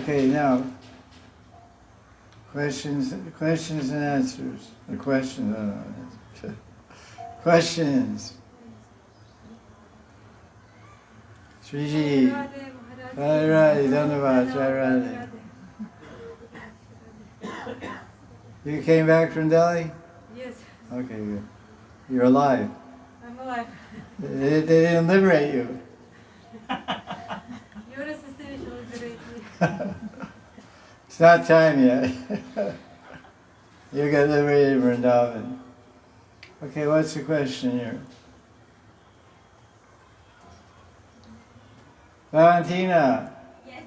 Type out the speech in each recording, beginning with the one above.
Okay, now, questions and answers. The questions, questions. Sriji, Jaya Radhe, Dhanavad, Jaya Radhe. You came back from Delhi? Yes. Okay, good. You're alive. I'm alive. They didn't liberate you. Your assassination will liberate me. It's not time yet. You got liberated, Vrindavan. Okay, what's the question here? Valentina. Yes.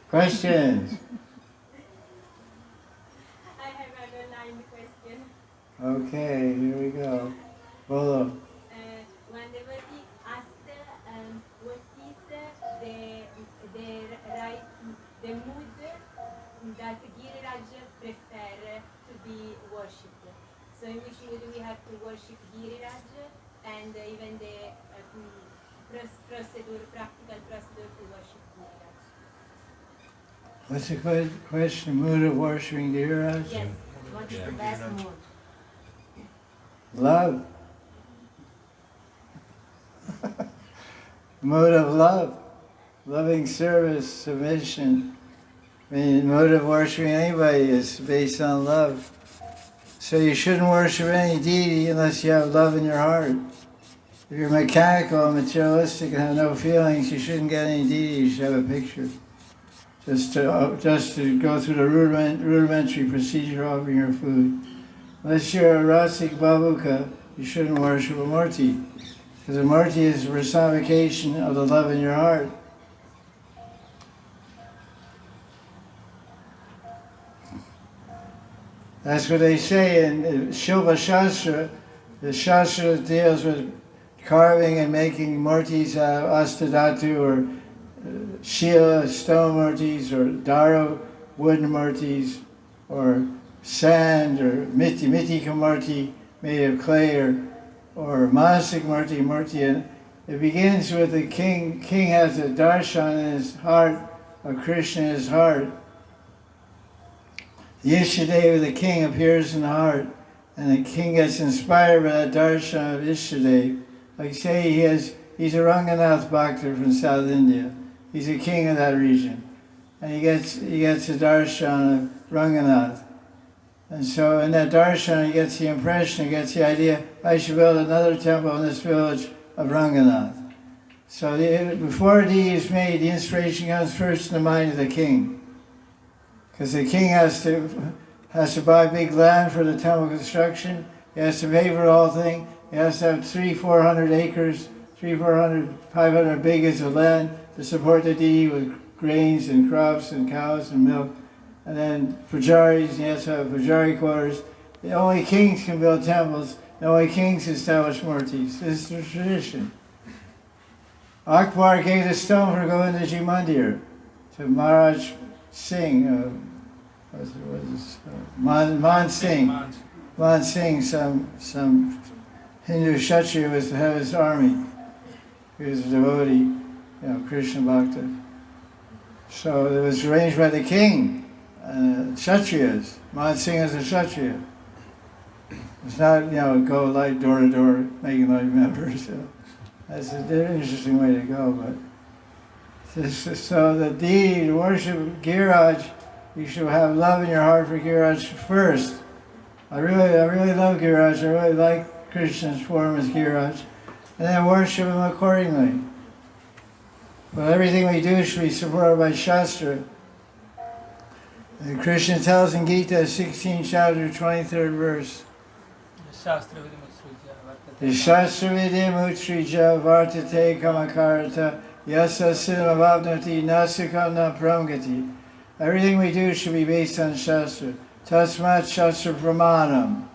Questions? I have underlined question. Okay, here we go. Bolo. One devotee asked what is the mood that Giriraj prefer to be worshipped. So in which mood we have to worship Giriraj and even the practical procedure to worship Giriraj. What's the question? Mood of worshiping Giriraj? Yes. What is the best mood? Love. Mood of love. Loving service, submission. I mean, mode of worshiping anybody is based on love. So you shouldn't worship any deity unless you have love in your heart. If you're mechanical and materialistic and have no feelings, you shouldn't get any deity, you should have a picture. Just to go through the rudimentary procedure of offering your food. Unless you're a Rasik Babuka, you shouldn't worship a Murti. Because a Murti is a personification of the love in your heart. That's what they say in Shilpa Shastra. The Shastra deals with carving and making murtis out of astadhatu or shila, stone murtis, or daro, wooden murtis, or sand, or mitika murti made of clay, or manasik murti. And it begins with the king. King has a darshan in his heart, a Krishna in his heart. The Ishtadeva, the king, appears in the heart, and the king gets inspired by that darshan of Ishtadeva. Like say he's a Ranganath Bhakta from South India. He's a king of that region. And he gets a darshan of Ranganath. And so in that darshan he gets the impression, he gets the idea, I should build another temple in this village of Ranganath. So before a deed is made, the inspiration comes first in the mind of the king. Because the king has to buy big land for the temple construction. He has to pay for the whole thing. He has to have 300-400 acres, 500 bighas of land to support the deity with grains and crops and cows and milk. And then pujaris, he has to have pujari quarters. The only kings can build temples. The only kings establish murtis. This is the tradition. Akbar gave the stone for Govindaji Mandir to Maharaj Singh, Man Singh, some Hindu Kshatriya was the head of his army. He was a devotee, Krishna Bhakta. So it was arranged by the king, Kshatriyas. Man Singh is a Kshatriya. It's not, go like door to door, making like members. That's an interesting way to go, but. So the deity, to worship Giriraj, you should have love in your heart for Giriraj first. I really love Giriraj. I really like Krishna's form as Giriraj. And then worship him accordingly. But everything we do should be supported by shastra. And Krishna tells in Gita, 16th chapter, 23rd verse. The shastra vidyam utrija vartate kamakarata yasa siddhamavapnoti nasukam na pramgati. Everything we do should be based on shastra. Tasmat shastra pramanam.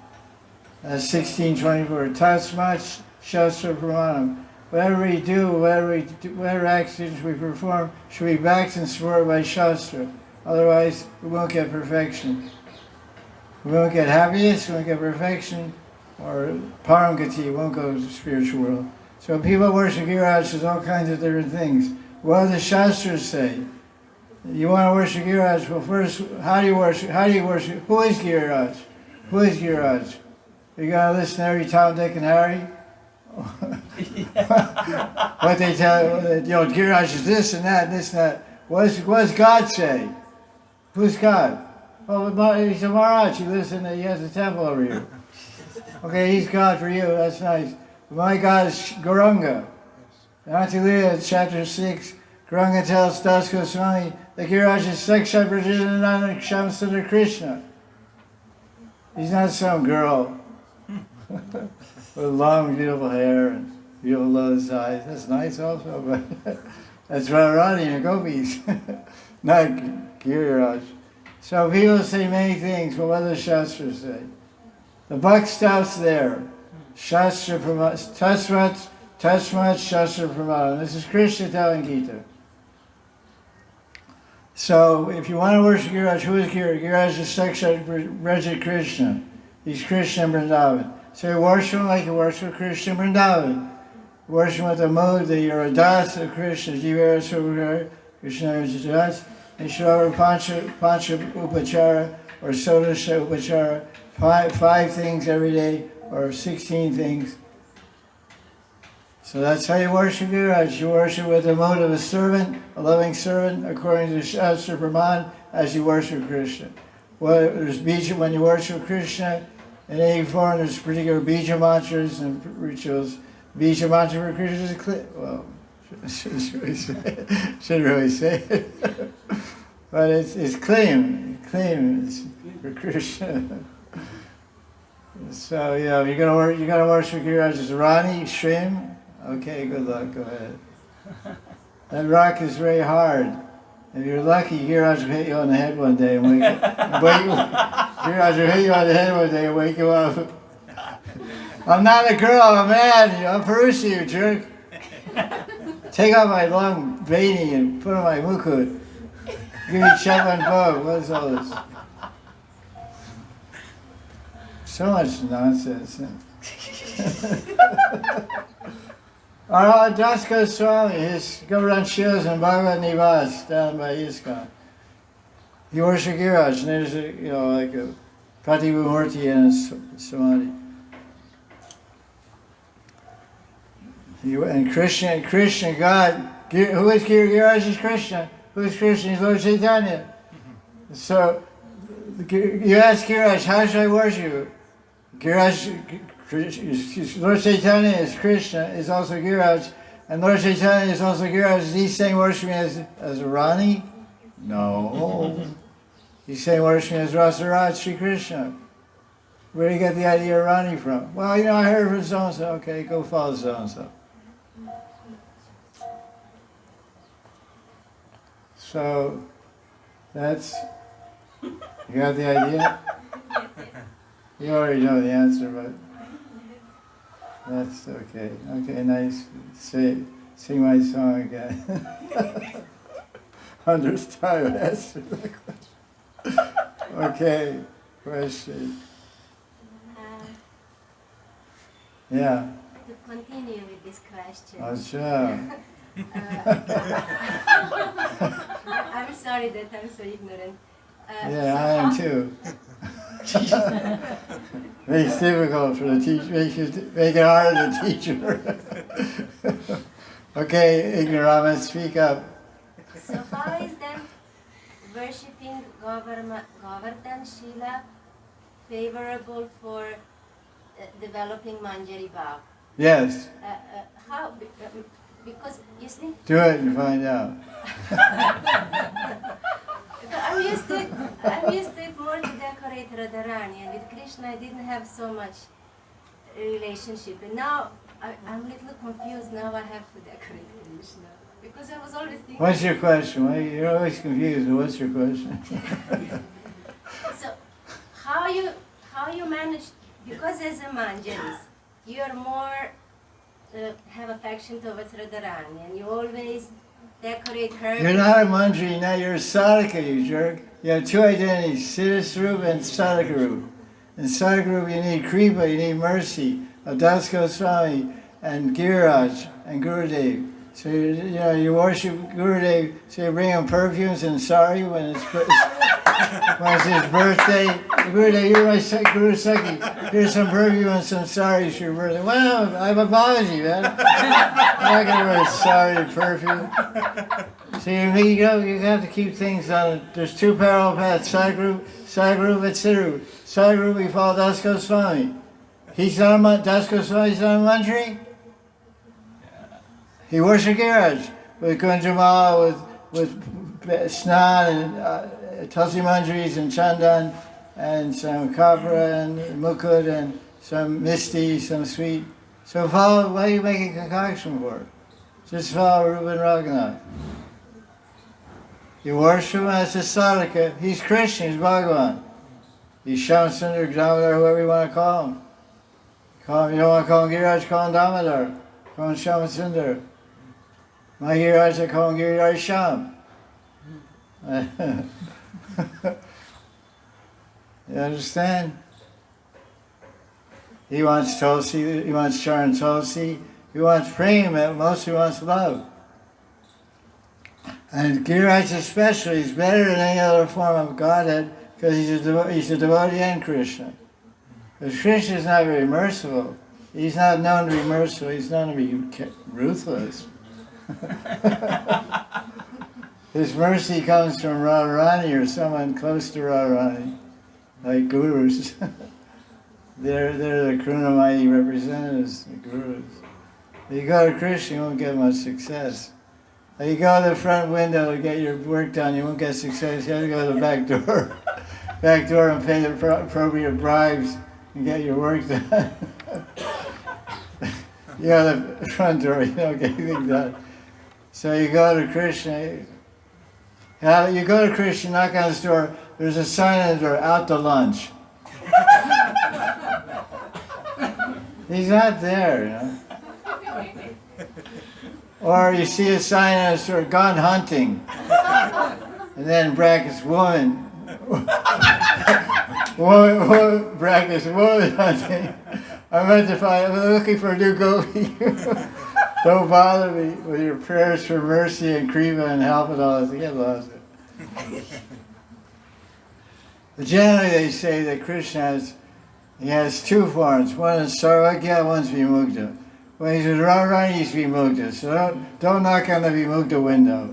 That's 1624. Tasmat shastra pramanam. Whatever we do, whatever actions we perform, should be backed and supported by shastra. Otherwise, we won't get perfection. We won't get happiness, we won't get perfection, or paramgati, won't go to the spiritual world. So people worship Giriraj, there's all kinds of different things. What do the shastras say? You want to worship Giriraj? Well, first, how do you worship? Who is Giriraj? Who is Giriraj? You got to listen to every Tom, Dick, and Harry? What they tell, Giriraj is this and that and this and that. What does God say? Who's God? Well, he's a Maharaj. He has a temple over here. Okay, he's God for you. That's nice. My God is Gauranga. In Leela, chapter 6, Gauranga tells Das Goswami that Giriraj is Sakshat Prajanananda Shamsundar Krishna. He's not some girl with long, beautiful hair and beautiful lotus eyes. That's nice also, but that's Radharani and the gopis, not Giriraj. So people say many things, but what does Shastra say? The buck stops there. Shastra Pramana, Tasmat Shastra Pramana. This is Krishna telling Gita. So if you want to worship Giriraj, who is Giriraj? Giriraj is Sakshat Braja Krishna. He's Krishna in Vrindavan. So you worship him like you worship Krishna in Vrindavan. Worship him with the mood that you're a das of Krishna. Jivara Subhara, Krishna is a das. And Shravara Pancha Upachara or Sodasha Upachara. Five things every day or 16 things. So that's how you worship Giriraj. You worship with the mode of a servant, a loving servant, according to Shastra Brahman, as you worship Krishna. Well, there's bija when you worship Krishna. In any form, there's particular bija mantras and rituals. Bija mantra for Krishna is clear. Well, shouldn't really say it. But it's clean. It's for Krishna. So you're gonna worship Giriraj as Rani, Shrim. Okay, good luck. Go ahead. That rock is very hard. If you're lucky, Giriraj will hit you on the head one day and wake you. Giriraj will hit you on the head one day and wake you up. I'm not a girl, I'm a man. I'm Parusi, you jerk. Take off my long veini and put on my mukut. Give me Chapman Bog. What is all this? So much nonsense. Das Goswami, his Govardhan shows in Bhagavad Nivas down by ISKCON. He worshipped Giriraj, and there's like a Pratibhumurti and a Samadhi. And Krishna, God, who is Giriraj? Is Krishna. Who is Krishna? He's Lord Chaitanya. So you ask Giriraj, how should I worship you? Lord Chaitanya is Krishna, is also Giriraj, and Lord Chaitanya is also Giriraj. Is he saying worship me as a Rani? No. He's saying worship me as Rasaraj Sri Krishna. Where do you get the idea of Rani from? Well, I heard from so-and-so. Okay, go follow so-and-so. So, that's, you got the idea? You already know the answer, but that's okay. Okay, nice. Sing my song again. Understand? Answer the question. Okay, question. Yeah. To continue with this question. Oh, sure. I'm sorry that I'm so ignorant. Yeah, I am too. Makes difficult for the teacher. Make it hard for the teacher. Okay, ignorant, speak up. So how is then worshipping Govardhan Shila favorable for developing manjari bhava? Yes. How? Because you see. Do it and find out. I'm used to it more to decorate Radharani, and with Krishna I didn't have so much relationship. And now I'm a little confused. Now I have to decorate Krishna because I was always thinking. What's your question? Well, you're always confused. What's your question? So how you manage? Because as a manjaris, you're more have affection towards Radharani, and you always decorate her. You're not a manjari, now you're a sadhaka, you jerk. You have two identities, siddha-swarup and sadhaka-rup. In sadhaka-rup you need kripa, you need mercy of Das Goswami and Giriraj and Gurudev. So you worship Gurudev. So you bring him perfumes and sari when it's his birthday. Gurudev, you're my Guru Sakhi. Here's some perfume and some sari for your birthday. Wow, I'm a Babaji, man. I'm not gonna wear sari and perfume. So you have to keep things on. There's two parallel paths: Sadhguru, and Siddharu. Sadhguru, we follow Das Goswami. He's not a Das Goswami's not a manjari. He worshipped Giraj with Gunjamala, with Snan and Tulsi Manjaris and Chandan and some copra and Mukut and some Misti, some sweet. So follow, why are you making concoction for? Just follow Ruben Raghunath. You worship him as a sadhaka. He's Krishna, he's Bhagavan. He's Shamsundar, Damodar, whoever you want to call him. You don't want to call him Giraj, call him Damodar. Call him Shamsundar. My Giraj, I call him Giraj Sham. You understand? He wants Tulsi, he wants Charan Tulsi, he wants prema, mostly wants love. And Giraj especially is better than any other form of Godhead because he's a devotee and Krishna. Because Krishna is not very merciful. He's not known to be merciful, he's known to be ruthless. His mercy comes from Radharani or someone close to Radharani, like gurus. they're the Karunamai representatives, the gurus. If you go to Krishna, you won't get much success. If you go to the front window to get your work done, you won't get success. You have to go to the back door. Back door and pay the appropriate bribes and get your work done. You go to the front door, you don't get anything done. So you go to Krishna. You go to Krishna, knock on his door, there's a sign on the door, out to lunch. He's not there, you know. Or you see a sign on his door, gone hunting. And then brackets, woman. woman brackets, woman hunting. I'm looking for a new gopi. Don't bother me with your prayers for mercy and kripa and help and all that. Get lost. But generally they say that Krishna has two forms. One is sarvagya, one's vimukta. When he's with Radharani, he's vimukta. So don't knock on the vimukta window.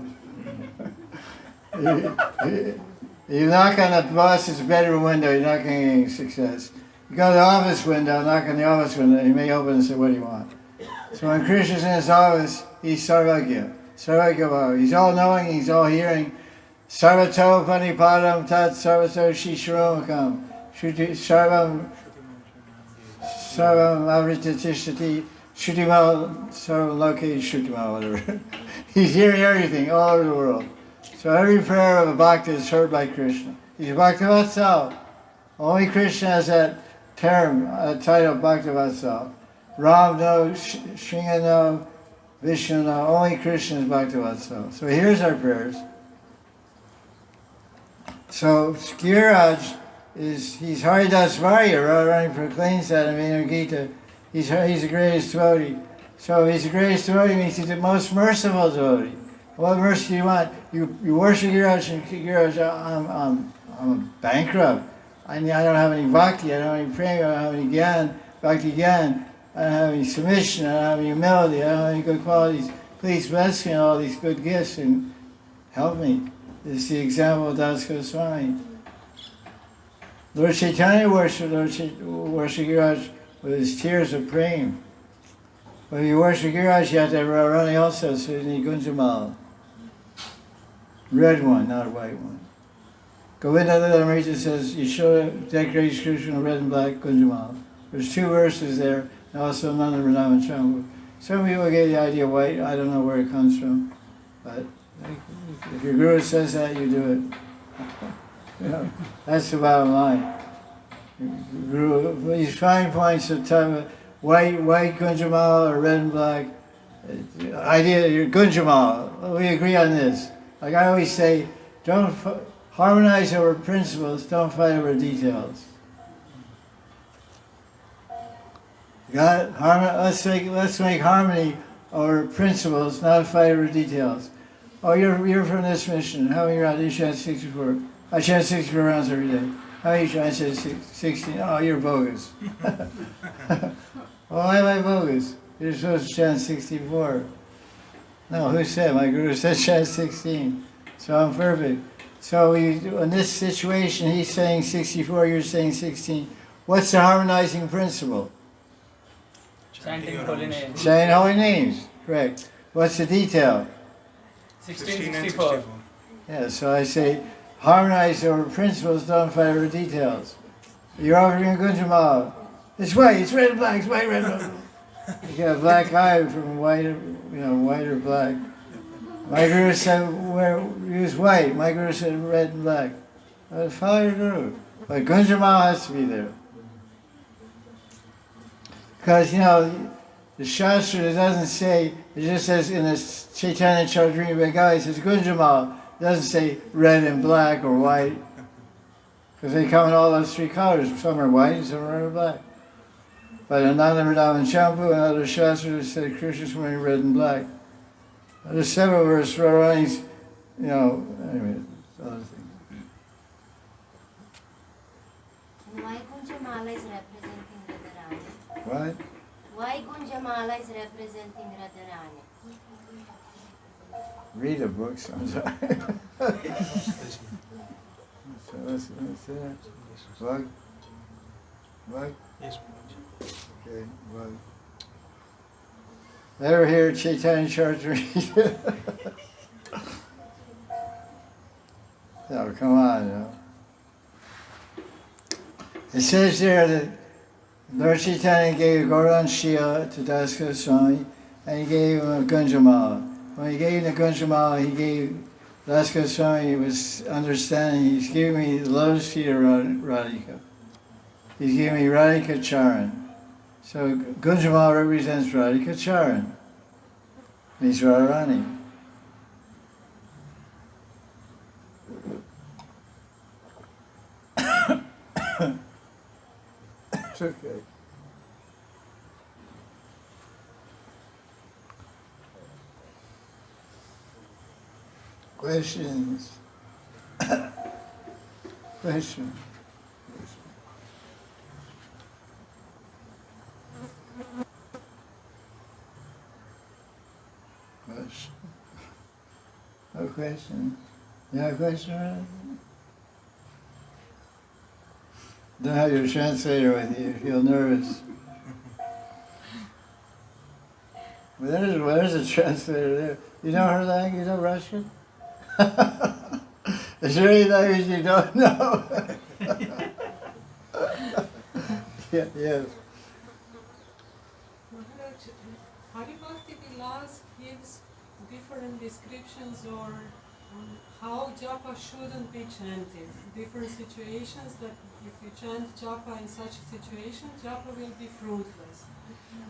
You knock on the boss's bedroom window, you're not going to get any success. You go to the office window, knock on the office window, he may open and say, what do you want? So when Krishna's in his office, he's sarvagya. Sarvagya Bhava. He's all knowing, he's all hearing. Sarvato panipadam tat sarvato shisharomakam. Sarvam avritatishati shutimal sarvam loke shutimal, whatever. He's hearing everything all over the world. So every prayer of a bhakta is heard by Krishna. He's Bhakta-vatsal. Only Krishna has that term, title Bhakta-vatsal. Ram no, Shringa no, Vishnu no, only Krishna is Bhakta-vatsal. So here's our prayers. So Giraj he's Haridas Varya, Radharani proclaims that in Venu Gita. He's the greatest devotee. So he's the greatest devotee means he's the most merciful devotee. What mercy do you want? You worship Giraj and Giraj, I'm bankrupt. I don't have any bhakti, I don't have any prema, I don't have any gyan, bhakti gyan. I don't have any submission, I don't have any humility, I don't have any good qualities. Please bless me in all these good gifts and help me. This is the example of Das Goswami. Lord Chaitanya worshipped Giraj with his tears of prema. When you worship Giraj, you have to have Radharani also, so you need Gunjamala. Red one, not a white one. Govinda Lamrita says, Yashoda decorates Krishna in red and black Gunjamala. There's two verses there, and also Nanda Radama Chambu. Some people get the idea of white, I don't know where it comes from, but if your guru says that, you do it. You know, that's the bottom line. Guru, these fine points of time, white Gunjamala or red and black, idea, your Gunjamala, we agree on this. Like I always say, don't harmonize over principles, don't fight over details. Let's make harmony over principles, not fight over details. Oh, you're from this mission. How many rounds? You chant 64. I chant 64 rounds every day. How many chant? I said 16. Oh, you're bogus. Why am I bogus? You're supposed to chant 64. No, who said? My guru said chant 16. So I'm perfect. So in this situation, he's saying 64, you're saying 16. What's the harmonizing principle? Chanting holy names. Saying holy names, correct. What's the detail? 1664. Yeah, so I say harmonize over principles, don't fight over details. You're offering a Gunjamala. It's white, it's red and black, it's white, red, red. You got a black eye from white, white or black. My guru said use white. My guru said red and black. Follow your guru. But Gunjamala has to be there. Because, the shastra, it doesn't say, it just says in the Chaitanya Charitamrita Bhagavad, it says Gunjamala. It doesn't say red and black or white. Because they come in all those three colors. Some are white, some are red and black. But Ananda Madhavan Champu and other shastras said Krishna's wearing red and black. There's several verses, Radharani's, anyway, other things. Why Gunjamala is representing Radharani? What? Why Gunjamala is representing Radharani? Read the books, I'm sorry. So what's that? Bug? Bug? Yes. Okay, bug. Ever hear Chaitanya Charitamrita? No, come on, It says there that Lord Chaitanya gave Gaudiya Shila to Das Goswami, and he gave him a Gunjamala. When he gave him the Gunjamala, he gave Das Goswami was understanding. He's giving me the lotus feet of Radhika. He's giving me Radhika Charan. So Gunjamala represents Radhika Charan. Means Radharani. It's okay. Questions? Question? Question? No question? You have a question? Don't have your translator with you. You feel nervous. Where's the translator there? You know her language? You know Russian? Is there any language you don't know? Yes. Maharaj, Hari Katha gives different descriptions or how japa shouldn't be chanted. Different situations that if you chant japa in such a situation, japa will be fruitless.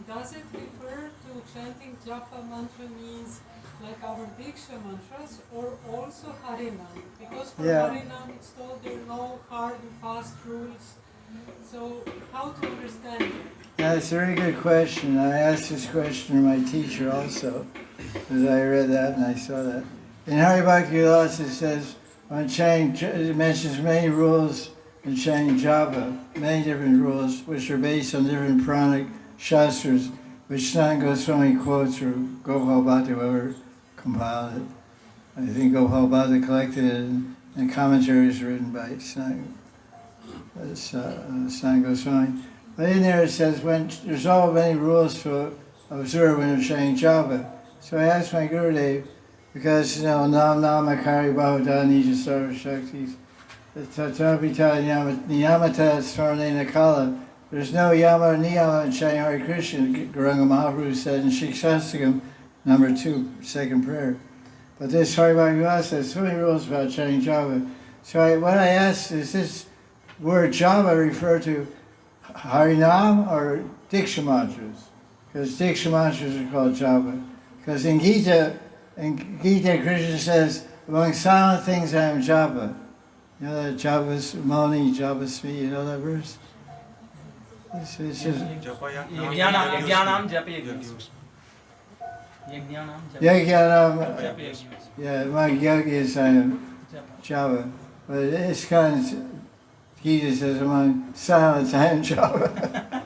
Does it refer to chanting japa mantra means like our Diksha mantras or also Harinam? Because for Harinam it's told there are no hard and fast rules. So how to understand it? That's a very good question. I asked this question to my teacher also, because I read that and I saw that. In Hari Bhakti it says, on chanting, it mentions many rules in chanting japa, many different rules, which are based on different pranic shastras, which Sanatana Goswami quotes, or Gopal Bhatta, whoever compiled it. I think Gopal Bhatta collected it, and commentaries written by Sanatana Goswami. But in there it says, there's all many rules to observe when you're chanting japa. So I asked my Gurudev, because, Nam Akari Bahuda Nija Sarva Shaktis, Tatrapita Niyamata Svarnena Kala. There's no Yama or Niyama in chanting Hare Krishna, Gauranga Mahaprabhu said in Shikshastakam, number 2, second prayer. But this Hari Bhakti says so many rules about chanting japa. So what I asked is this word japa refer to Harinam or Diksha mantras? Because Diksha mantras are called japa. Because in Gita, Krishna says, among silent things I am japa. You know that Japas Moni, Japasmi, you know that verse? It's just, Jnanam jape. Yajnanam Yajnanam, Japa Yajnas. yeah, among yogis I am Java. But ISKCON, Jesus says among silence I am Java.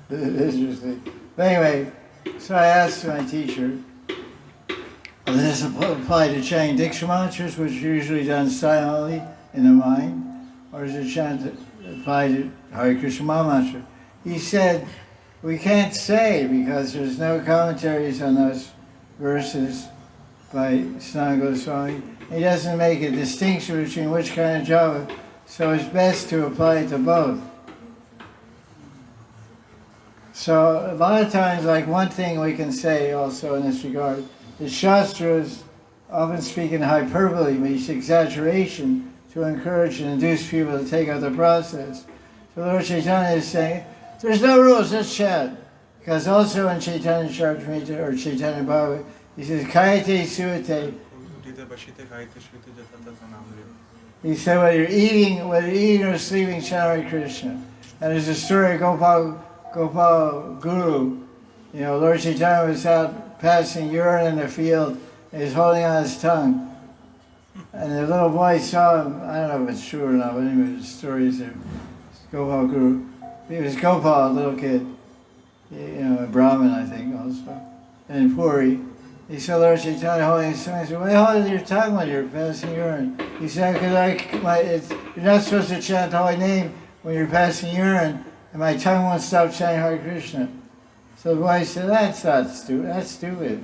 Interesting. But anyway, so I asked my teacher, does this apply to chanting Diksha mantras, which are usually done silently in the mind, or does it apply to Hare Krishna mantra? He said, we can't say because there's no commentaries on those verses by Sanatana Goswami. He doesn't make a distinction between which kind of japa, so it's best to apply it to both. So a lot of times, like one thing we can say also in this regard, the shastras often speak in hyperbole, means exaggeration, to encourage and induce people to take up the process. So Lord Chaitanya is saying, there's no rules, just chant. Because also in Chaitanya Charitamrita or Chaitanya Bhava, he says, Kayate Suate. He said, whether you're eating or sleeping, chant Hare Krishna. And there's a story of Gopal Guru. You know, Lord Chaitanya was out passing urine in the field, and he was holding on his tongue. And the little boy saw him, I don't know if it's true or not, but anyway, the story is there. Gopal Guru. He was Gopal, a little kid. You know, a Brahmin, I think, also. And in Puri, he saw Lord Chaitanya holding his tongue. He said, why hold your tongue when you're passing urine? He said, because you're not supposed to chant the holy name when you're passing urine, and my tongue won't stop chanting Hare Krishna. So the boy said, that's not stupid, that's stupid.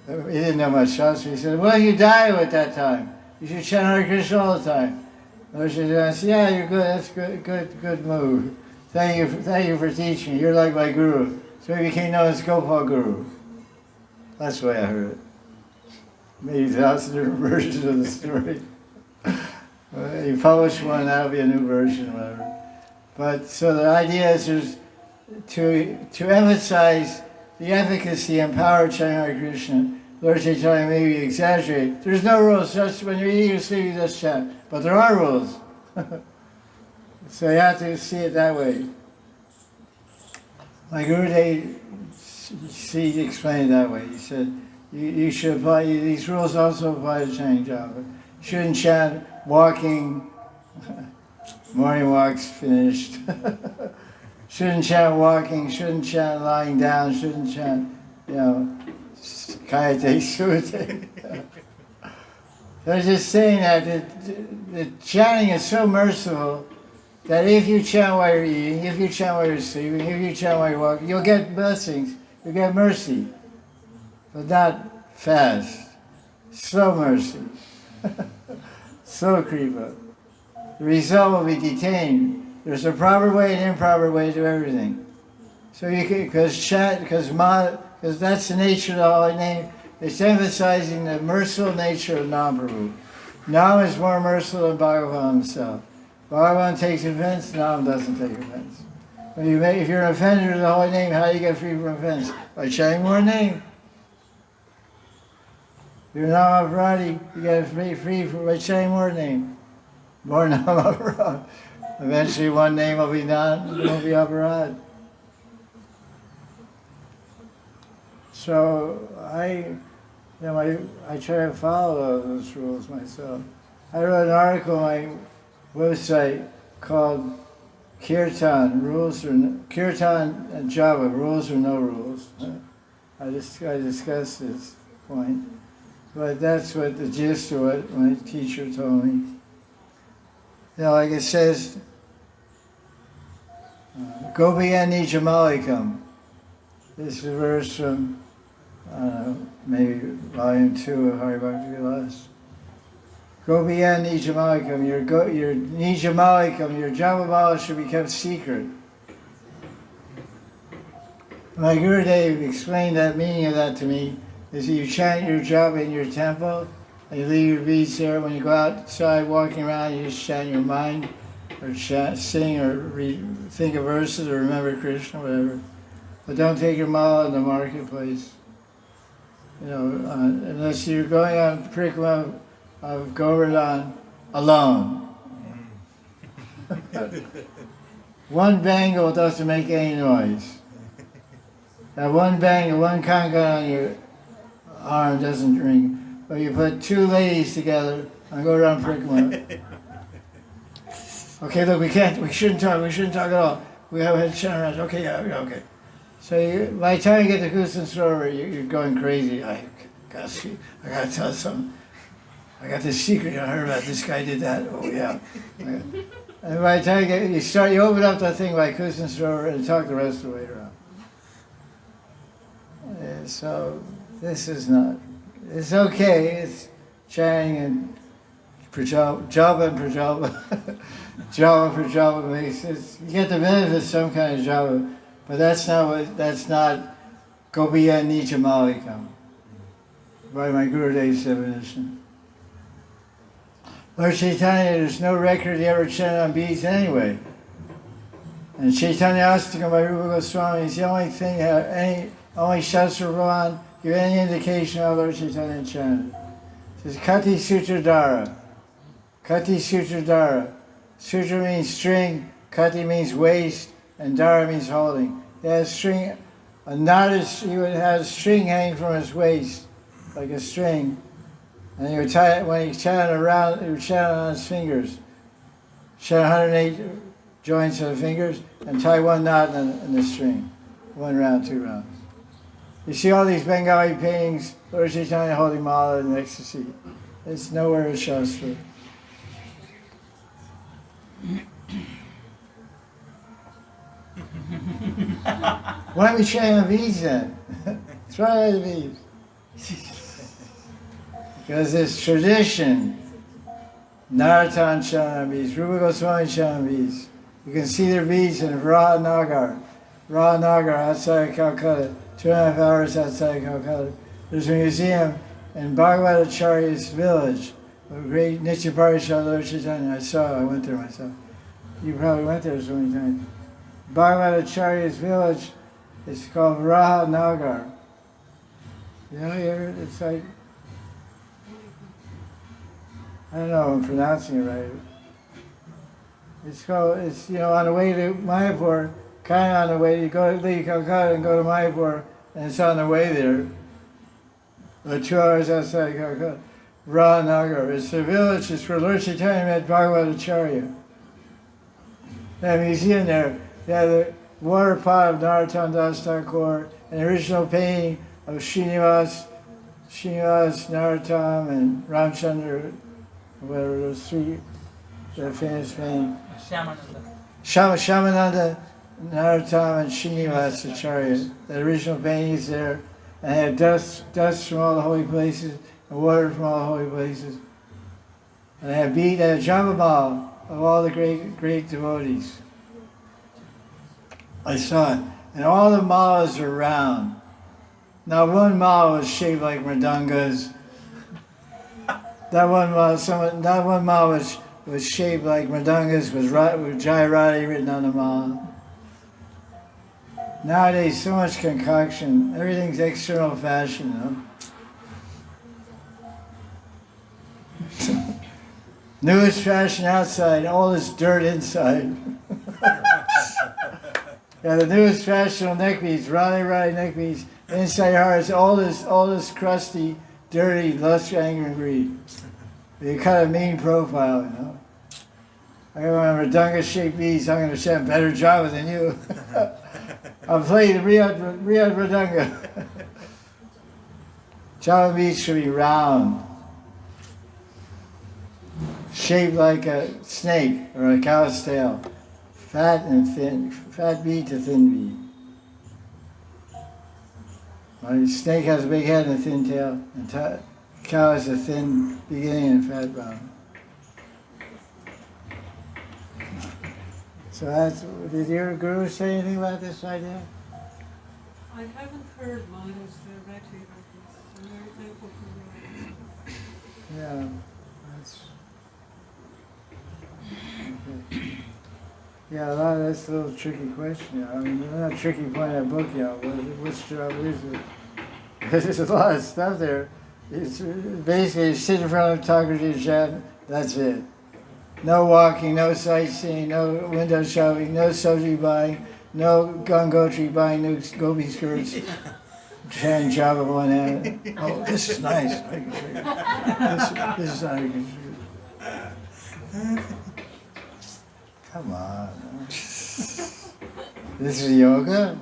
He didn't know much shastra. He said, well, you die at that time. You should chant Hare Krishna all the time. Lord Chaitanya said, yeah, you're good, that's good move. Thank you for teaching me. You're like my guru. So he became known as Gopal Guru. That's the way I heard it. Maybe 1,000 different versions of the story. You publish one, that'll be a new version, whatever. But so the idea is to emphasize the efficacy and power of chanting Hare Krishna. Lord Chaitanya maybe exaggerate. There's no rules. Just when you're eating or sleeping, you just chant. But there are rules. So you have to see it that way. My Gurudev explained it that way. He said, you should apply, these rules also apply to chanting japa. You shouldn't chant walking, morning walk's finished. Shouldn't chant walking, shouldn't chant lying down, shouldn't chant, kayate sute. I was just saying that the chanting is so merciful that if you chant while you're eating, if you chant while you're sleeping, if you chant while you're walking, you'll get blessings, you'll get mercy. But not fast. Slow mercy. Slow kripa. The result will be detained. There's a proper way and improper way to everything. So you can, because that's the nature of the holy name. It's emphasizing the merciful nature of Nam-Prabhu. Nam is more merciful than Bhagavan himself. Bhagavan takes offense, Nam doesn't take offense. If you're an offender to the holy name, how do you get free from offense? By chanting more name. If you're Nam Aparadi, you get free by chanting more name. More Nam Aparad. Eventually one name will be Aparad. So I try to follow those rules myself. I wrote an article on my website called Kirtan and Java, Rules or No Rules. I discussed this point. But that's what the gist of what my teacher told me. Like it says, Gaudiya Vaisnava. This is a verse from, maybe volume 2 of Hari Bhakti Vilas. Gaudiya Vaisnava, your Nijamalikam, your Javamala should become secret. My Gurudev explained that meaning of that to me, is that you chant your japa in your temple, and you leave your beads there. When you go outside walking around, you just chant in your mind, or sing, or think of verses, or remember Krishna, whatever. But don't take your mala in the marketplace. Unless you're going on parikrama of Govardhan alone. One bangle doesn't make any noise. That one bang, one kankan on your arm doesn't ring. But you put two ladies together and go around pricking them. Okay, look, we shouldn't talk at all. We have a chant around. Okay, yeah, okay. So by the time you get to Kusan Srovar, you're going crazy. I gotta tell something. I got this secret I heard about. This guy did that. Oh yeah. And by the time you open up that thing by Kusan Srovar and talk the rest of the way around. So this is not. It's okay. It's chanting and japa and prajapa. Japa for japa makes it. You get the benefit of some kind of japa, but that's not Gaudiya Nija Malikam by my Gurudev's definition. Lord Chaitanya, there's no record he ever chanted on beads anyway. And Chaitanya Astakam by Rupa Goswami is the only thing, only shastra Bhavan give any indication how Lord Chaitanya chanted. It says Kati Sutradhara. Kati Sutradhara. Sutra means string, Kati means waist, and Dhara means holding. He has string, he would have a string hanging from his waist, like a string. And he would tie it, when he chanted around, he would chant on his fingers. Chant 108 joints of the fingers, and tie one knot in the string. 1 round, 2 rounds. You see all these Bengali paintings, Lord Chaitanya holding mala in ecstasy. It's nowhere in Shastra. Why don't we chant the beads then? Try the beads. Because it's tradition. Naratan chant beads, Rupa Goswami chant beads. You can see their beads in Raha Nagar outside Calcutta, 2.5 hours outside Calcutta. There's a museum in Bhagavad Acharya's village, a great Nitya Parishad Lord Chaitanya. I went there myself. You probably went there so many times. Bhagavad Acharya's village is called Raha Nagar. You know, it's like, I don't know if I'm pronouncing it right. It's on the way to Mayapur, kind of on the way, you go to leave Calcutta and go to Mayapur, and it's on the way there. About 2 hours outside Calcutta. Raha Nagar. It's the village, it's where Lord Chaitanya met Bhagavad Acharya. They have a museum there. They have the water pot of Narottam Das Thakur, an original painting of Srinivas, Narottam, and Ramchandra, whatever those three, the famous painting. Shamananda, Narottam, and Srinivas Acharya. The original painting is there, and they have dust from all the holy places, and water from all the holy places. And they have Javamal of all the great devotees. I saw it. And all the malas are round. Now one mala was shaped like mridangas. That one mala was shaped like mridangas with Jaya Radhe written on the mala. Nowadays, so much concoction. Everything's external fashion, Newest fashion outside, all this dirt inside. Yeah, the newest fashion neck beads, Radhe neck beads, inside your heart is all this crusty, dirty lust, anger, and greed. You cut a mean profile, I got my Mridanga-shaped beads, I'm going to chant a better job than you. I'll play the Riyad Mridanga. Java beads should be round, shaped like a snake or a cow's tail, fat and thin, fat bead to thin bead. A snake has a big head and a thin tail, and cow has a thin beginning and fat bottom. So did your guru say anything about this idea? I haven't heard Maharaj directly about this. I'm very thankful for that. Yeah, okay. Yeah, that's a little tricky question. I mean, not a tricky point in that book, which job is it? Because there's a lot of stuff there. It's basically sit in front of Thakur chant, that's it. No walking, no sightseeing, no window shopping, no subject buying, no Gangotri buying new gopi skirts, chanting japa one hand. Oh, this is nice. I can show you. This is not a good shoot. Come on. This is yoga.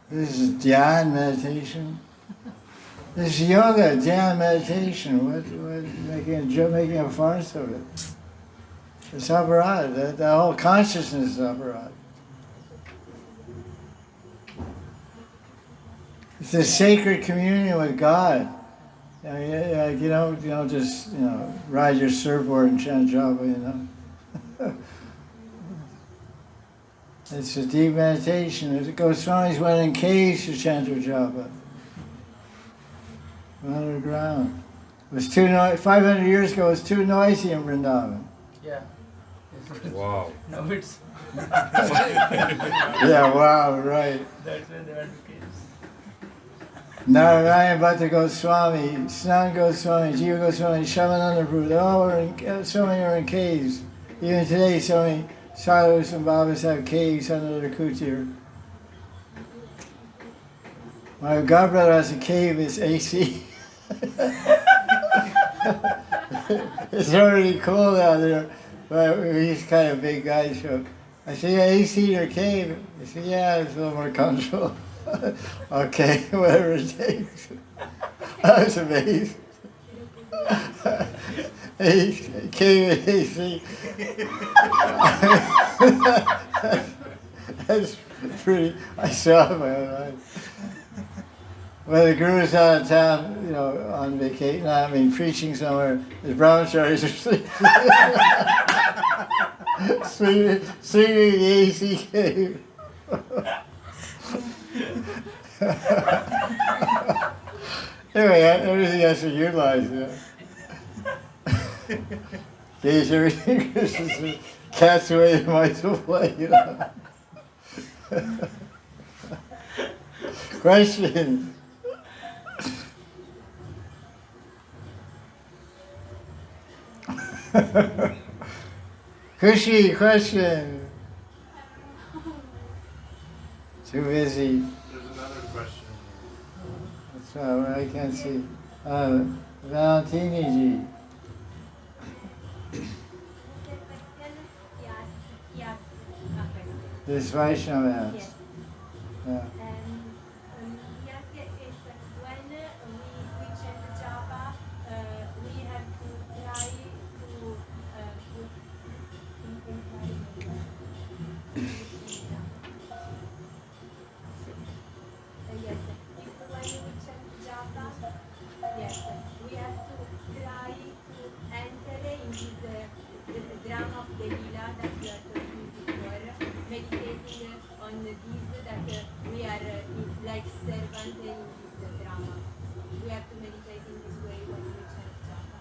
This is dhyan meditation. This is yoga, dhyan meditation. What making a farce of it? It's aparad. The whole consciousness is aparad. It's a sacred communion with God. You don't just ride your surfboard and chant japa. It's a deep meditation. The Goswamis went in caves to chant their japa. Underground. It was too noisy. 500 years ago, it was too noisy in Vrindavan. Yeah. Wow. Now it's. Yeah, wow, right. That's when they went to caves. Narayana Bhatta Goswami, Snan Goswami, Jiva Goswami, Shamananda Prabhu, they all were so many are in caves. Even today, so many sadhus and babas have caves under their kutir. My godbrother has a cave, it's AC. It's already cold out there, but he's kind of a big guy, so I said, yeah, AC your cave. He said, yeah, it's a little more comfortable. Okay, whatever it takes. I was amazed. He came in AC. That's pretty, I saw it my own eyes. When the guru's out of town, on vacation, preaching somewhere, the brahmacharis are sleeping in the AC cave. Anyway, everything has to utilize it. Gauge everything, cats away, the mice will play, Questions? Kushi, question. Too busy. There's another question. That's right, I can't see. Valentini ji. This Vaishnava asked. Yes. Yeah. He asked if when we chant japa, we have to try to put yes. If when we chant japa, yes, we have to try to enter in this drama of the leela that we are talking before, meditating on this that we are like servant in this drama. We have to meditate in this way when we chant japa.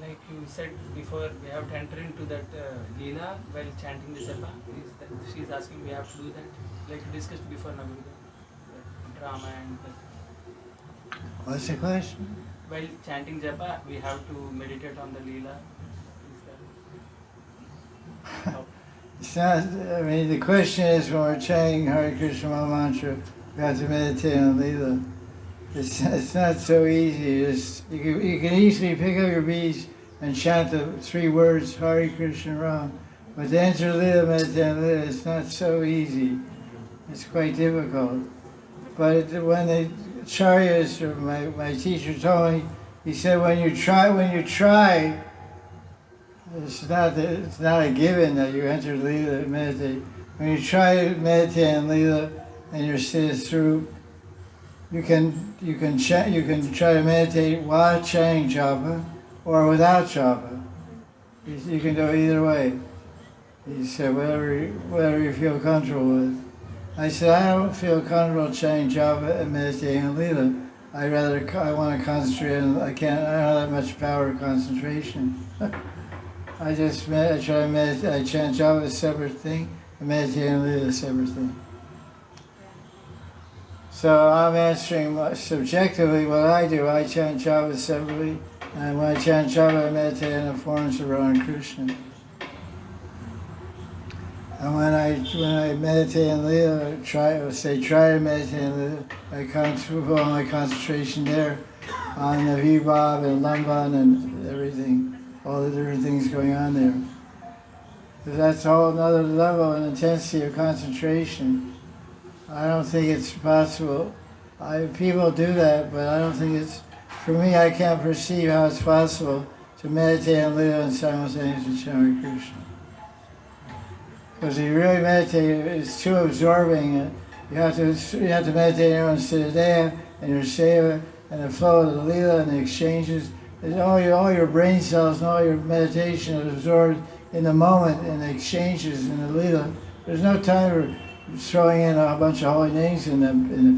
Like you said before, we have to enter into that leela while chanting the japa. She's asking we have to do that. Like we discussed before, now the drama and. What's the question? While chanting japa, we have to meditate on the leela. It's not, the question is when we're chanting Hari Krishna mantra, we have to meditate on Leela. It's not so easy. You can easily pick up your beads and chant the 3 words Hari Krishna Ram, but to enter Leela, meditate on Leela, it's not so easy. It's quite difficult. But when the Acharyas, or my teacher told me, he said when you try, it's not a given that you enter Leela and meditate. When you try to meditate on Leela and your sit is through, you can try to meditate while chanting japa or without japa. You can do it either way. He said whatever you feel comfortable with. I said I don't feel comfortable chanting japa and meditating on Leela. I want to concentrate on, I don't have that much power of concentration. I try to meditate, I chant japa a separate thing, and meditate on Leela a separate thing. So I'm answering subjectively what I do. I chant japa separately, and when I chant japa, I meditate on the forms of Radha and Krishna. And when I meditate in leela, try to meditate in leela, I put all my concentration there on the vibhav and lamban and everything, all the different things going on there. Because that's a whole another level and intensity of concentration. I don't think it's possible. People do that, but I don't think it's, for me, I can't perceive how it's possible to meditate on leela and simultaneously chant Hare Krishna. Because if you really meditate, it's too absorbing. You have to meditate on sadhya and your seva and the flow of the leela and the exchanges. And all your brain cells and all your meditation is absorbed in the moment in the exchanges in the leela. There's no time for throwing in a bunch of holy names in the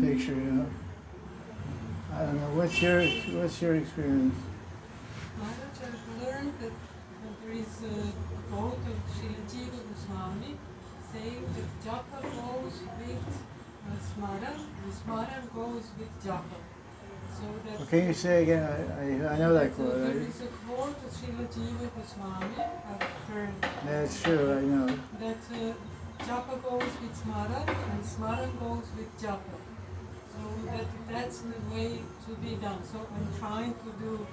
picture. You know. I don't know. What's your experience? Maharaj, I've learned that there is a quote of Jaya Swami saying that japa goes with smaran, and smaran goes with japa. So that Can you say again? I know that quote. there is a quote of Jaya Swami, I've heard. That's true, I know. That japa goes with smaran and smaran goes with japa. So that's the way to be done. So I'm trying to do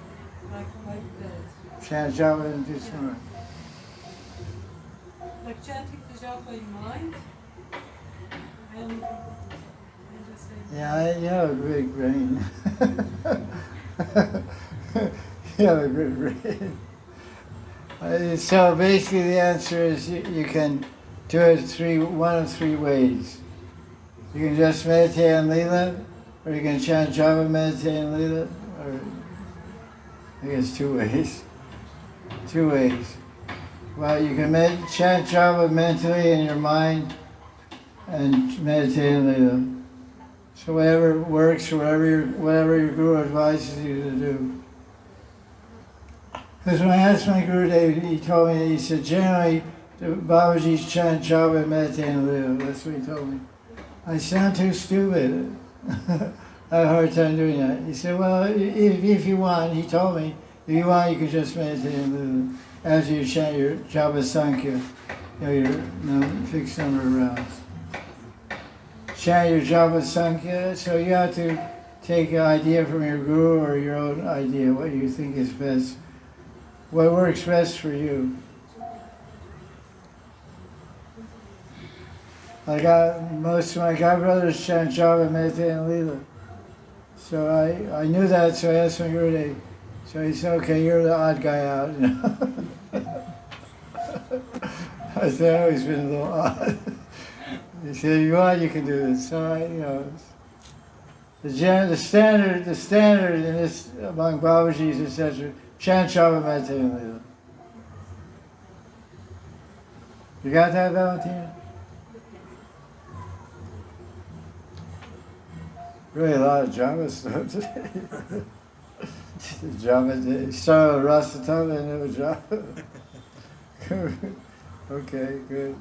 like that. Chant japa and do smaran. Like chanting the japa in mind and just saying. Yeah, you have a big brain. You have a good brain. So basically the answer is you can do it one of three ways. You can just meditate on leela, or you can chant japa, meditate on leela, or I guess 2 ways. 2 ways. Well, you can chant japa mentally in your mind and meditate on leela. So whatever works, whatever your guru advises you to do. Because when I asked my guru, he told me, he said, generally, the Babaji's chant japa and meditate on leela. That's what he told me. I sound too stupid. I have a hard time doing that. He said, well, if you want, he told me, if you want, you can just meditate on leela after you chant your japa sankhya, your fixed number of rounds. Chant your japa sankhya, so you have to take an idea from your guru or your own idea, what you think is best, what works best for you. Most of my godbrothers chant japa, meditate, and leela. So I knew that, so I asked my guru. So he said, okay, you're the odd guy out. You know? I said, I've always been a little odd. He said, if you want, you can do this. So the standard in this among Babajis, etc., chant japa, meditate, and leela. You got that, Valentina? Really a lot of japa stuff today. Japa day. Started with Rasatama and it was japa. Okay, good.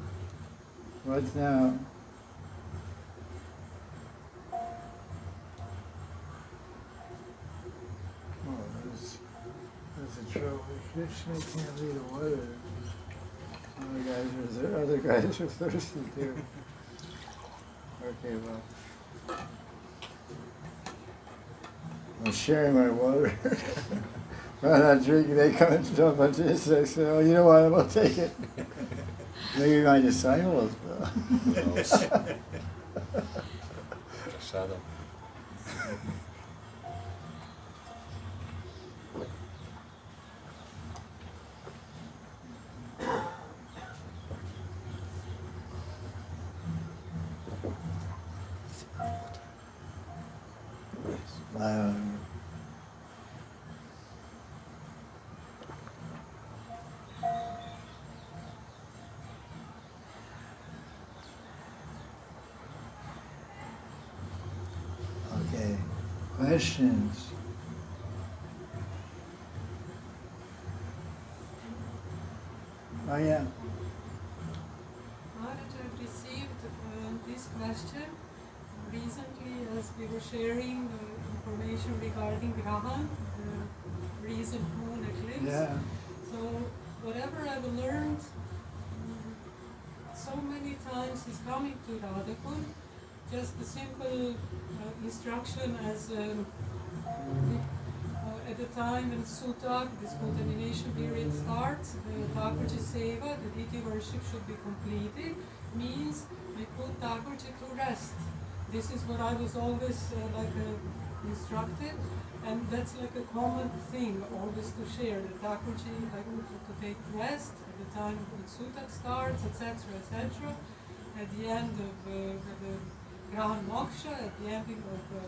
What's now? Oh, there's a trouble. Krishna can't lead a water. Other guys are thirsty too. Okay, well. I'm sharing my water. I'm not drinking, they come and jump onto this, I say, oh, you know what, I'm going to take it. Maybe my disciples will. Shadow. Okay, questions? Oh yeah. Maharaj, I've received this question recently as we were sharing information regarding Grahan, the recent moon eclipse. Yeah. So whatever I've learned so many times he's coming to Radha Kunda, just a simple instruction as at the time when Sutta, this contamination period starts, the Thakurji Seva, the deity worship should be completed, means we put Thakurji to rest. This is what I was always instructed, and that's like a common thing always to share. The Thakurji to take rest at the time when Sutta starts, etc., etc. At the end of the Grahan Moksha, at the ending of the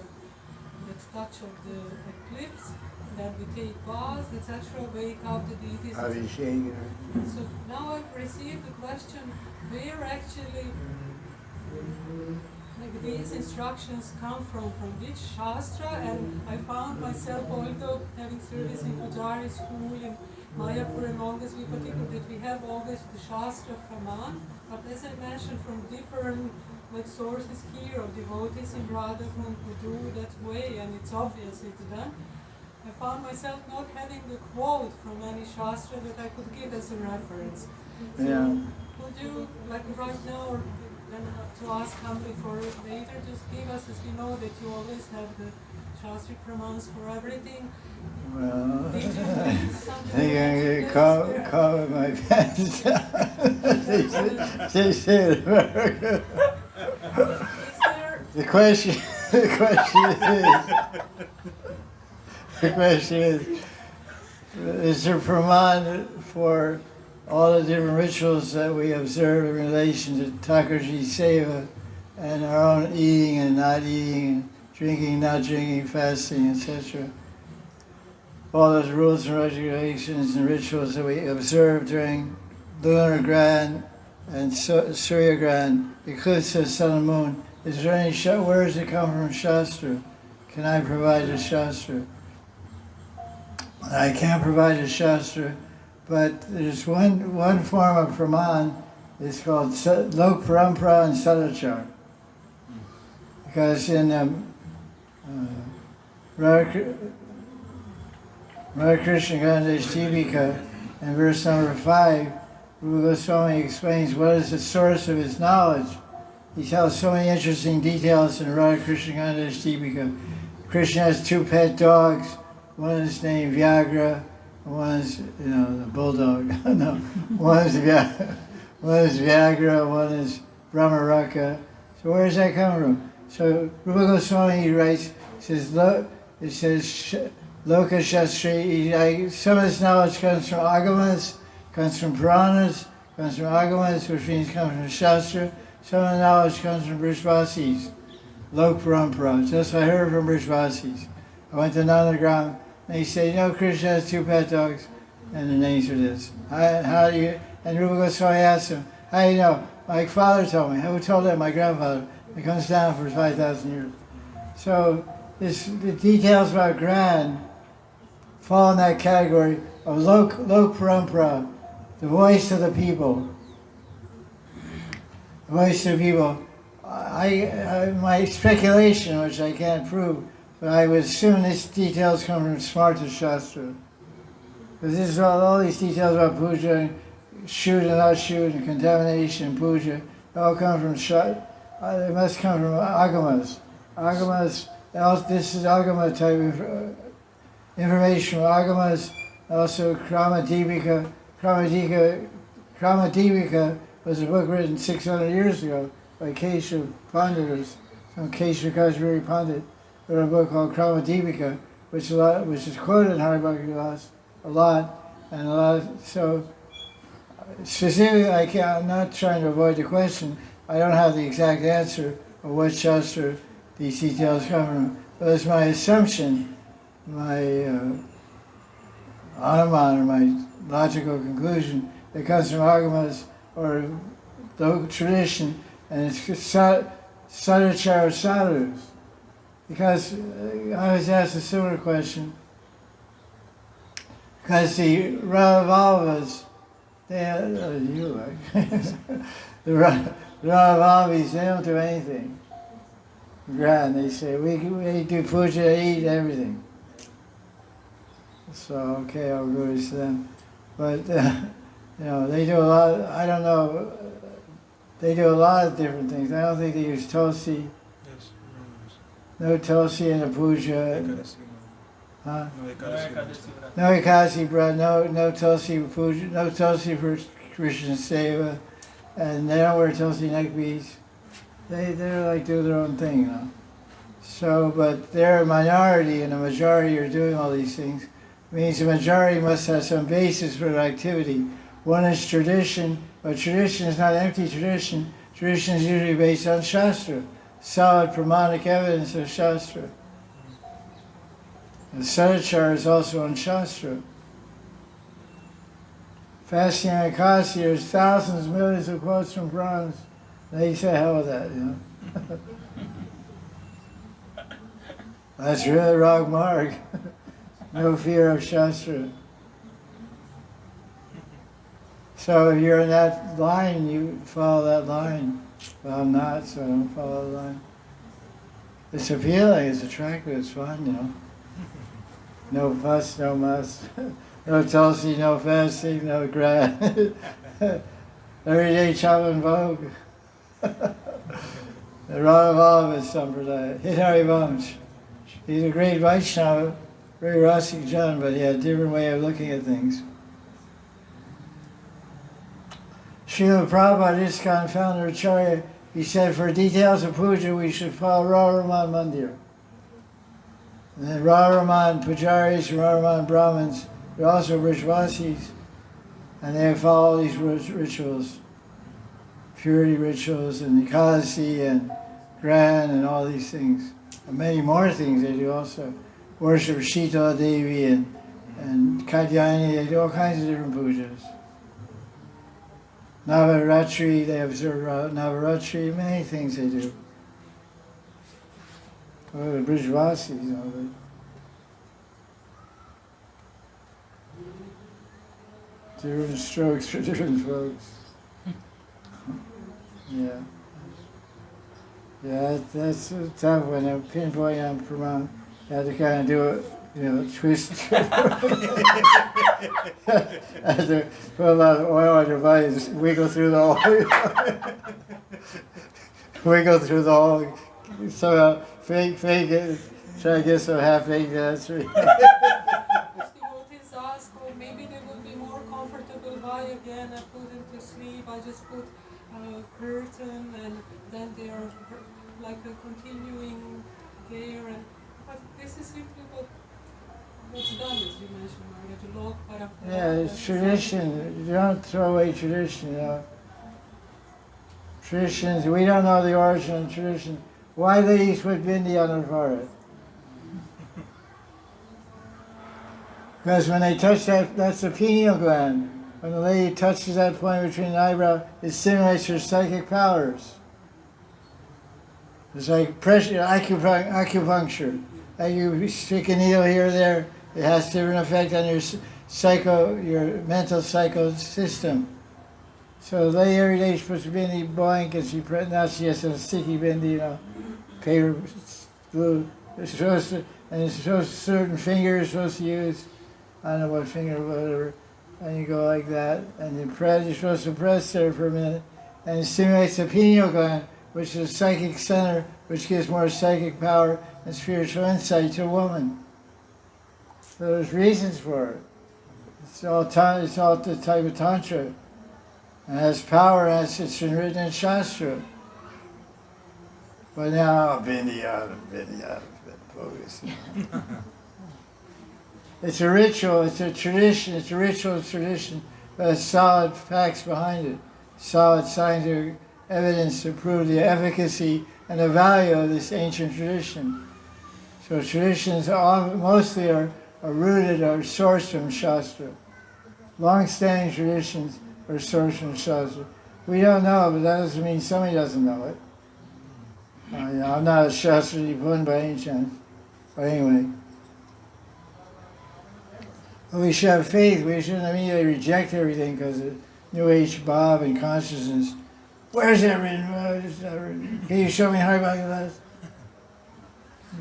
touch of the eclipse, then we take baths, etc., wake up the deities. So now I've received the question, where actually these instructions come from which shastra, and I found myself, although having service in Pujari school in Mayapur and all this, we particularly that we have always the shastra Praman, but as I mentioned, from different sources here of devotees in Radha Kunda who do that way, and it's obvious it's done. I found myself not having the quote from any shastra that I could give as a reference. So would you, right now, or then to ask humbly for later, just give us, as we know that you always have the shastric pramans for everything. Well, Did you read something? they're going to get caught with my pants. They say it very good. The question is there praman for all the different rituals that we observe in relation to Thakurji Seva and our own eating and not eating, drinking, not drinking, fasting, etc. All those rules and regulations and rituals that we observe during lunar grand and Surya grand, eclipse of sun and moon. Is there any words that come from Shastra? Can I provide a Shastra? I can't provide a Shastra, but there's one form of Praman. It's called Lok Parampara and Sadachar. Because in Radha Krishna Gandesh Jivika, in verse number 5, Rupa Goswami explains what is the source of his knowledge. He tells so many interesting details in Radha Krishna Gandesh Jivika. Krishna has 2 pet dogs. One is named Vyagra, and one is, the bulldog. No, one is Vyagra, one is Brahmaraka. So where does that come from? So Rupa Goswami writes, Loka Shastri, some of this knowledge comes from Agamas, comes from Puranas, comes from Agamas, which means comes from Shastra. Some of the knowledge comes from Brishvasis, Lok Parampara. Just I heard from Brishvasis. I went to Nandagram, and he said, Krishna has 2 pet dogs, and the names are this. How do you, and Rupa Goswami asked him, how do you know? My father told me. Who told that? My grandfather. It comes down for 5,000 years. So the details about Grand fall in that category of Lok Parampara, the voice of the people. The voice of the people. My speculation, which I can't prove, but I would assume these details come from Smarta Shastra. Because this is all these details about puja, and shoot and not shoot, and contamination and puja, they all come from they must come from Agamas. Agamas, this is Agama type of information from Agamas, also Kramadipika. Kramadipika was a book written 600 years ago by Keshav Pandit, some Keshav Kashmiri Pandit, wrote a book called Kramadipika, which is quoted in Hari Katha a lot. So specifically, I'm not trying to avoid the question. I don't have the exact answer of what Shastra these details come from, but it's my assumption, my anuman, or my logical conclusion that comes from Agamas or the tradition, and it's Sadachar Sadhus. Because I was asked a similar question, because the Radhavas, the Radhavavis, they don't do anything. Grand, they say, we do puja, eat, everything. So, okay, I'll go to them. But, they do a lot, I don't know, They do a lot of different things. I don't think they use tulsi. Yes. No tulsi in the puja. Ekadasi, Huh? no Ekadasi. No Ekadasi bread, no tulsi puja, no tulsi for Krishna seva, and they don't wear tulsi neck beads. They're like do their own thing, you know. So, but they're a minority, and the majority are doing all these things. It means the majority must have some basis for their activity. One is tradition, but tradition is not empty tradition. Tradition is usually based on shastra, solid pramanic evidence of shastra. The sadhya is also on shastra. Fasting on Ekadasi, there's thousands, millions of quotes from Brahmins. They say, hell with that, you know. That's really wrong mark. No fear of shastra. So if you're in that line, you follow that line. Well, I'm not, so I don't follow the line. It's appealing, it's attractive, it's fun, you know. No fuss, no muss. No tulsi, no fasting, no grad. Everyday chop and vogue. The Radha Sampradaya. Hari Vamsh. He's a great Vaishnava, very Rasik Jan, but he had a different way of looking at things. Srila Prabhupada, ISKCON founder Acharya, he said for details of puja we should follow Radha Mandir. And then Radha Pujaris and Radha Brahmins, they're also Vrishvasis, and they follow these rituals, purity rituals, and Ekadasi, and Gran, and all these things. And many more things they do also. Worship Shita Devi and Katyayani, they do all kinds of different pujas. Navaratri, they observe Navaratri, many things they do. Well, the Brijvasis, you know. Different strokes for different folks. Yeah. Yeah, that's a tough one. I'm pinpointing on Pramana. You have to kind of do it, you know, twist. Have to put a lot of oil on your body, just wiggle through the oil. Wiggle through the oil. Somehow fake it. Try to get some half-baked answer. Devotees ask, oh, maybe they would be more comfortable. Why again I put them to sleep? I just put a curtain, and then they are like continuing there. But this is simply what's done, as you mentioned, Maharaj. Yeah, it's tradition. You don't throw away tradition, you know. Traditions, we don't know the origin of tradition. Why ladies put bindi on their forehead? Because when they touch that's the pineal gland. When the lady touches that point between the eyebrow, it stimulates her psychic powers. It's like pressure, acupuncture. Like you stick a needle here or there, it has different effect on your mental psycho system. So the lady every day she puts a bindi, boink, and now she has a sticky bindi, you know, paper glue. It's supposed to, and it's supposed to, certain finger is supposed to use. I don't know what finger, whatever. And you go like that, and you press. You're supposed to press there for a minute, and it stimulates the pineal gland, which is a psychic center, which gives more psychic power and spiritual insight to a woman. So there's reasons for it. It's all the type of tantra. And it has power, as it's been written in shastra. But now, bindi out, focus. It's a ritual, it's a tradition, it's a ritual tradition, but has solid facts behind it, solid scientific evidence to prove the efficacy and the value of this ancient tradition. So traditions mostly are rooted or sourced from Shastra. Long-standing traditions are sourced from Shastra. We don't know, but that doesn't mean somebody doesn't know it. I'm not a Shastra Nipun by any chance. But anyway. We should have faith. We shouldn't immediately reject everything because of New Age bhava and consciousness. Where's that written? Can you show me Hari Katha?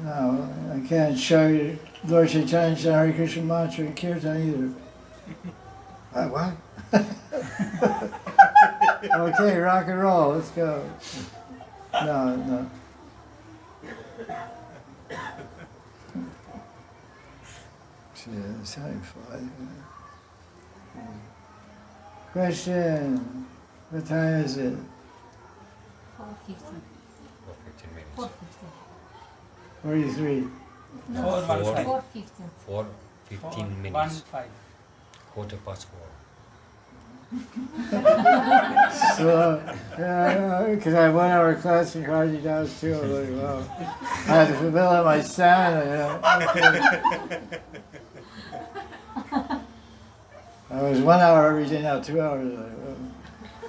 No, I can't show you Lord Chaitanya's Hari Krishna mantra and Kirtan either. What? Okay, rock and roll. Let's go. No. It's only 5. Question. What time is it? 4:15. 15 minutes. 4:15. 43. No, 4:15. 4:15. 4:15 minutes. 1:05. 4:15. So, because I have 1 hour class in Hardy Downs too. I was like, wow. I had to fulfill out my stamina. I was 1 hour every day, now 2 hours.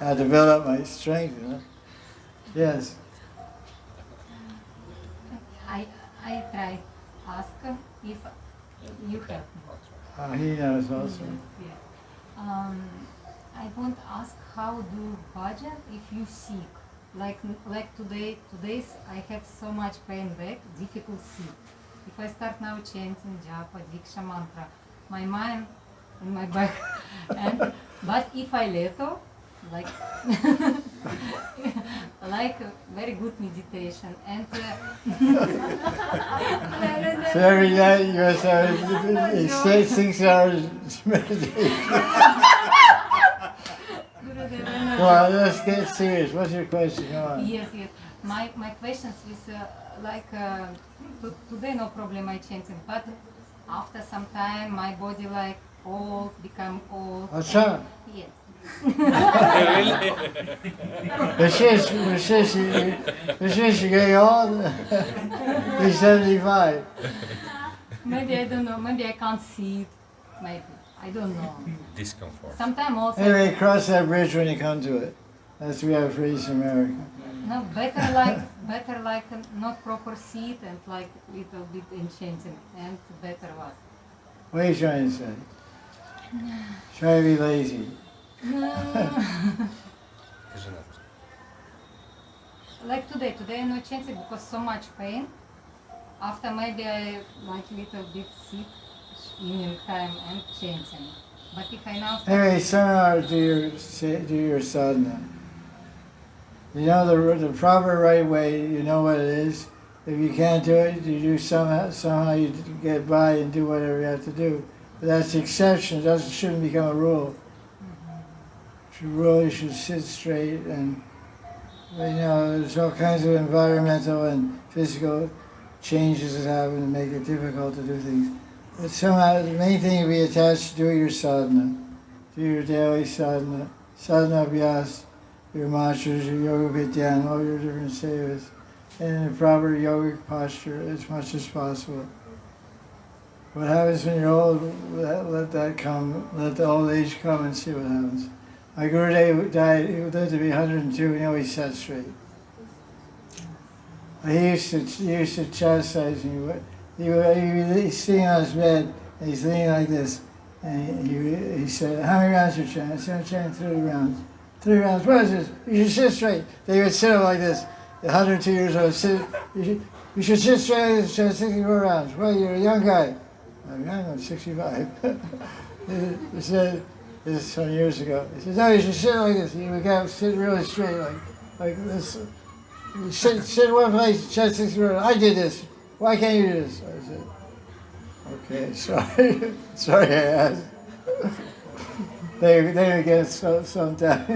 I had to build up my strength, Yes. I try ask if you help me. He knows also. Yes. I want to ask how do bhajan if you sick? Like today's I have so much pain back, difficult sick. If I start now chanting japa, diksha mantra, my mind and my back, but if I little, like like very good meditation and So every night you must have 6 hours meditation. Come on, let's get serious. What's your question? Come on. Yes. My questions is today no problem I chanting, but after some time my body like become old. What's up? Yes. You're getting old? He's 75. Maybe I don't know. Maybe I can't see it. Maybe I don't know. Discomfort. Sometimes also. Anyway, cross that bridge when you come to it. That's we have for East America. No, better like not proper seat and like little bit in chanting and better what? What are you trying to say? Try to be lazy. Like today I'm not chanting because so much pain. After maybe I like little bit sick evening time and chanting. But if I now Anyway, somehow do your sadhana. You know the proper right way. You know what it is. If you can't do it, you do somehow you get by and do whatever you have to do. But that's the exception. It shouldn't become a rule. You should sit straight, and there's all kinds of environmental and physical changes that happen to make it difficult to do things. But somehow the main thing is be attached to do your sadhana. Do your daily sadhana, sadhana abhyas, your mantras, your yoga vidyan, all your different sevas, and in a proper yogic posture as much as possible. What happens when you're old, let that come, let the old age come and see what happens. My Gurudev died, he lived to be 102, he sat straight. He used to chastise me. He's sitting on his bed, and he's leaning like this, and he said, how many rounds are you chanting? I said, I'm chanting 30 rounds. 3 rounds, what is this? You should sit straight. They would sit up like this, 102 years old, you should sit straight like this, chant 64 rounds. Well, you're a young guy. I'm 65. He said, this is some years ago. He said, no, you should sit like this. You got to sit really straight, like this. You sit in one place, chant 64 rounds. I did this. Why can't you do this? I said, okay, sorry. Sorry I asked. They would get sometime.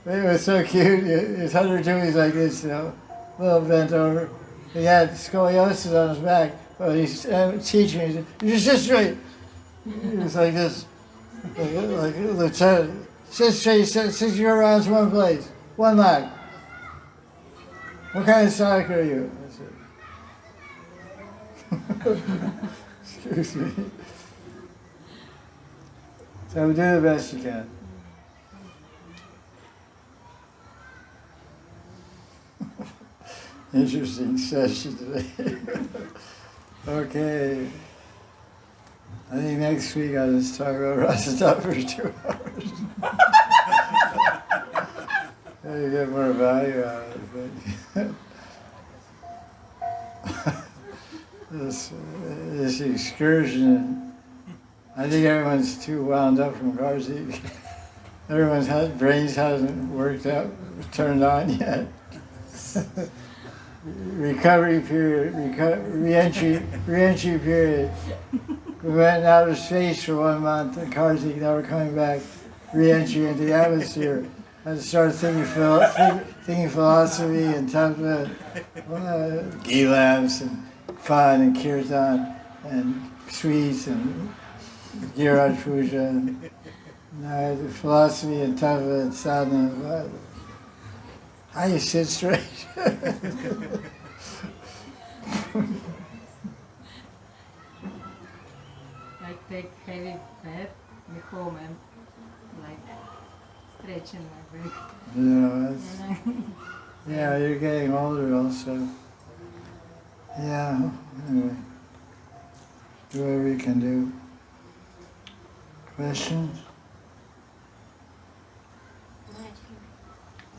It was so cute. His 102, he's like this, a little bent over. He had scoliosis on his back. But he's teaching me, you should sit straight. He was like this, like a lieutenant. Sit straight, 64 rounds in one place, one leg. What kind of sadhak are you? I said, excuse me. So do the best you can. Interesting session today. Okay. I think next week I'll just talk about Rasata for 2 hours. You get more value out of it. This excursion, I think everyone's too wound up from Karzik. Everyone's brains hasn't worked out, turned on yet. Recovery period, re-entry period. We went out of space for 1 month in Kartik, now we're coming back, re-entry into the atmosphere. I started thinking philosophy and tattva, gilams and fun and kirtan and sweets and Giraj Puja. Now the philosophy and tattva and sadhana. How you sit straight? Like take heavy bed, me home and like stretching my back. Yeah, you're getting older also. Yeah, anyway. Do whatever you can do. Questions?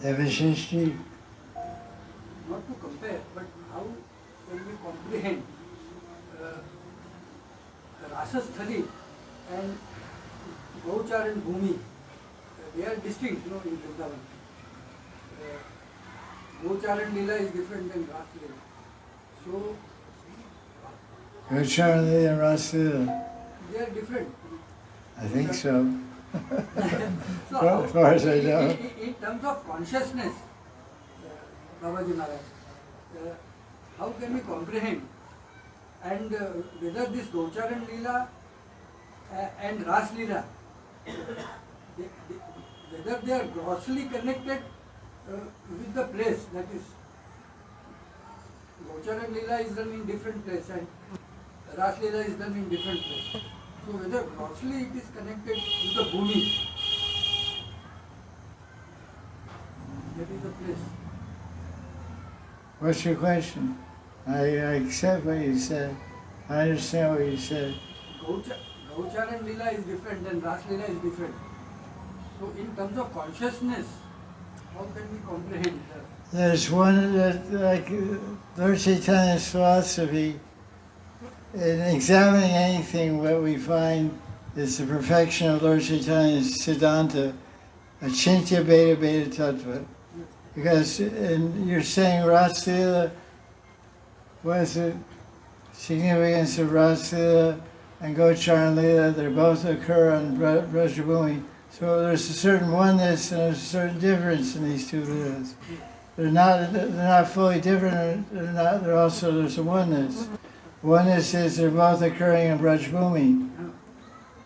Evashishti? Not to compare, but how can we comprehend Rasasthali and Gauchar and Bhumi? They are distinct, in Vrindavan. Gauchar and Leela is different than Ras Leela. So, Gauchar and Leela and Ras Leela? they are different. I think so. So as far as I know. In terms of consciousness, Babaji Maharaj, how can we comprehend? And whether this Gauchar and Leela and Ras Leela, whether they are grossly connected with the place, that is, Gauchar and Leela is done in different place and Ras Leela is done in different place. So whether grossly it is connected with the Bhumi, that is the place. What's your question? I accept what you said. I understand what you said. Gauchar and Leela is different and Ras Leela is different. So in terms of consciousness, how can we comprehend that? There's one that, like Lord Chaitanya's philosophy, in examining anything, what we find is the perfection of Lord Chaitanya's Siddhanta, achintya beta beta tattva. Because you're saying Ras Leela, what is the significance of Ras Leela and Gauchar and Leela? They both occur on Brajabhumi. So there's a certain oneness and there's a certain difference in these two Leelas. They're not fully different, there's a oneness. Oneness is they're both occurring in Brajabhumi.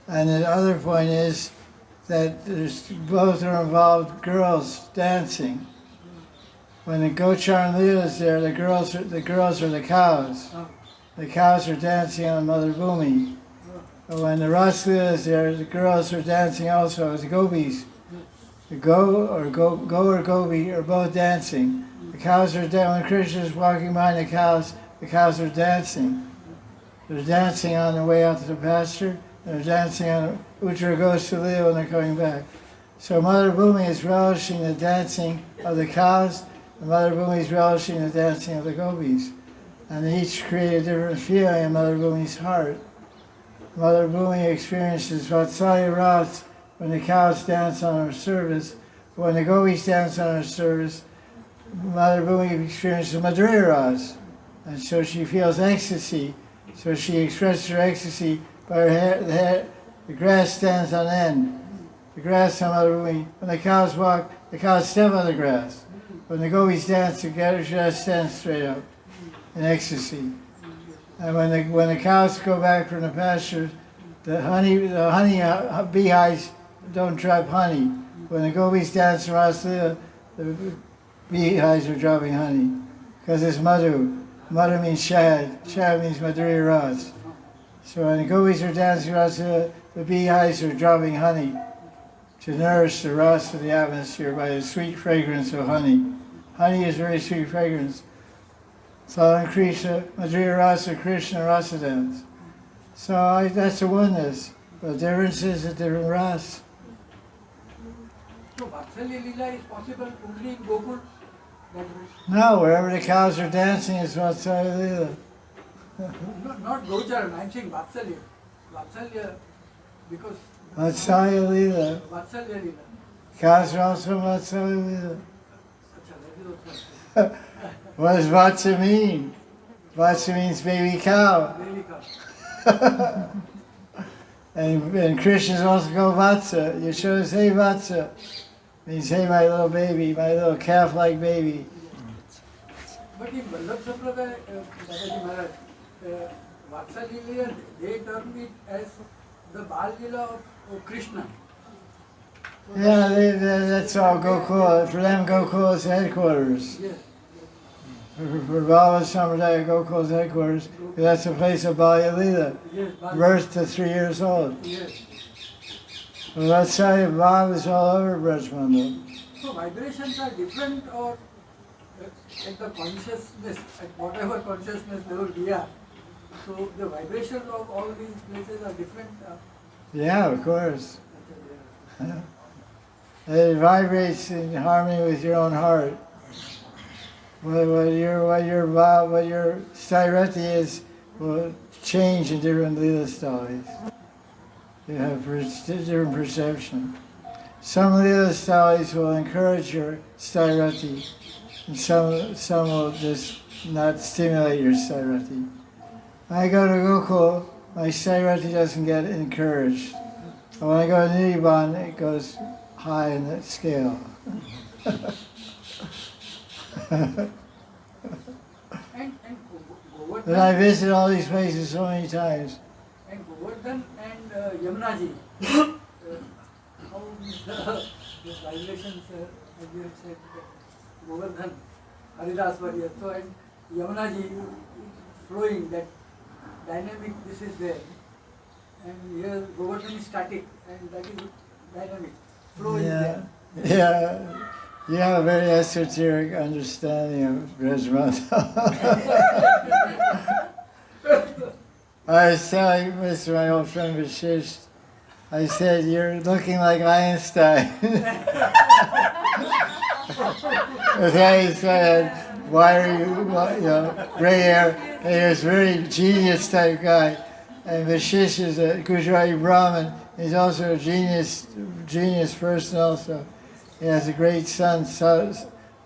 And the other point is that both are involved girls dancing. When the Gauchar and Leela is there, the girls are the cows. The cows are dancing on Mother Bhumi. But when the Ras Leela is there, the girls are dancing also as the gopis. The go or gopi are both dancing. The cows are dancing. When Krishna is walking behind the cows are dancing. They're dancing on the way out to the pasture. They're dancing on Uttara goes to Leela when they're coming back. So Mother Bhumi is relishing the dancing of the cows, and Mother Bhumi is relishing the dancing of the gopis. And they each create a different feeling in Mother Bhumi's heart. Mother Bhumi experiences Vatsalya Ras when the cows dance on her service. When the gopis dance on her service, Mother Bhumi experiences Madhurya Ras. And so she feels ecstasy. So she expresses her ecstasy by her head. The grass stands on end. The grass on Mother Bhumi. When the cows walk, the cows step on the grass. When the gopis dance together, she just stands straight up in ecstasy. And when the cows go back from the pasture, the honey beehives don't drop honey. When the gopis dance in Ras Leela, the beehives are dropping honey. Because it's madhu. Madhu means shad. Shad means Madhurya Ras. So when the gopis are dancing Ras Leela, the beehives are dropping honey to nourish the rasa of the atmosphere by the sweet fragrance of honey. Honey is very sweet fragrance. So in Krishna, Madhurya Rasa, Krishna Rasa dance. So that's a oneness. The difference is a different ras. So Vatsalya Leela is possible only in Gokul? No, wherever the cows are dancing is Vatsalya Leela. Not Gauchar, I'm saying Vatsalya. Vatsalya, because Vatsalya Leela. Vatsalya Leela. Kasrasa Vatsa. अच्छा, that is also What does Vatsa mean? Vatsa means baby cow. really cow. And Krishna's also called Vatsa. Yashoda say Vatsa. Means, hey, my little baby, my little calf-like baby. But in Vallabh Sampradaya, Babaji Maharaj, Vatsa Leela, they term it as the Bal Leela of Krishna. So Yeah, that's all Gokul. For them, Gokul is headquarters. Yes, For Baba Sampradaya, Gokul is headquarters. That's the place of Balya Leela, yes, Bal birth to 3 years old. Yes. Well, that's how Baba is all over Brajmandal. So vibrations are different, or at the consciousness, at whatever consciousness level we are. So the vibrations of all these places are different. Yeah, of course. It vibrates in harmony with your own heart. What your Sairati is will change in different Leela styles. You have different perception. Some Leela styles will encourage your Sairati, and some will just not stimulate your Sairati. When I go to Gokul, my Sairati doesn't get encouraged. But when I go to Nibbana, it goes high in that scale. And But Govardhan, I visit all these places so many times. and Govardhan and Yamunaji, how is the vibrations, as you have said, Govardhan, Haridas Varya, so and Yamunaji flowing, that dynamic, this is there. And here Govardhan is static, and that is dynamic. Flow is there. Yeah. You have a very esoteric understanding of Brajmandal. I was telling my old friend Vashisht, I said, you're looking like Einstein. As Einstein had wiry, gray hair, and he was a very genius type guy. And Vashisht is a Gujarati Brahmin. He's also a genius person also. He has a great son,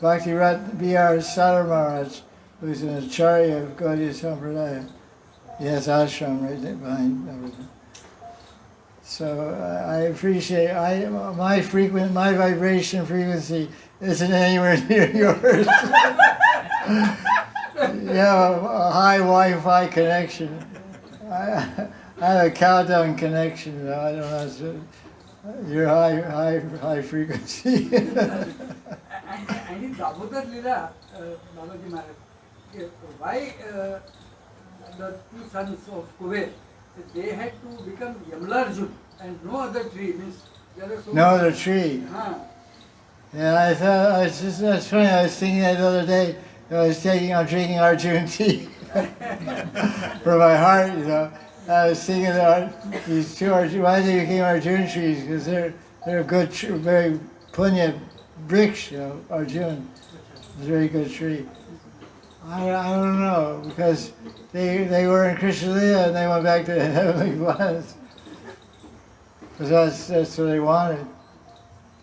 Bhakti B.R. Sadar Maharaj, who's an acharya of Gaudiya Sampradaya. He has ashram right behind everything. So I appreciate, my vibration frequency isn't anywhere near yours. You have a high Wi-Fi connection. I have a cow-dung connection. I don't know. You're high frequency. And in Damodar Leela, Babaji Maharaj, why the two sons of Kuber, they had to become Yamlarjun and no other tree, means there are so No other tree. Yeah, I thought, that's funny, I was thinking that the other day, I'm drinking Arjun tea for my heart, I was thinking that these two Arjun, why they became Arjun trees, because they're good, very punya bricks, Arjun. It's a very good tree. I don't know, because they were in Krishna Leela and they went back to the heavenly planets. Because that's what they wanted.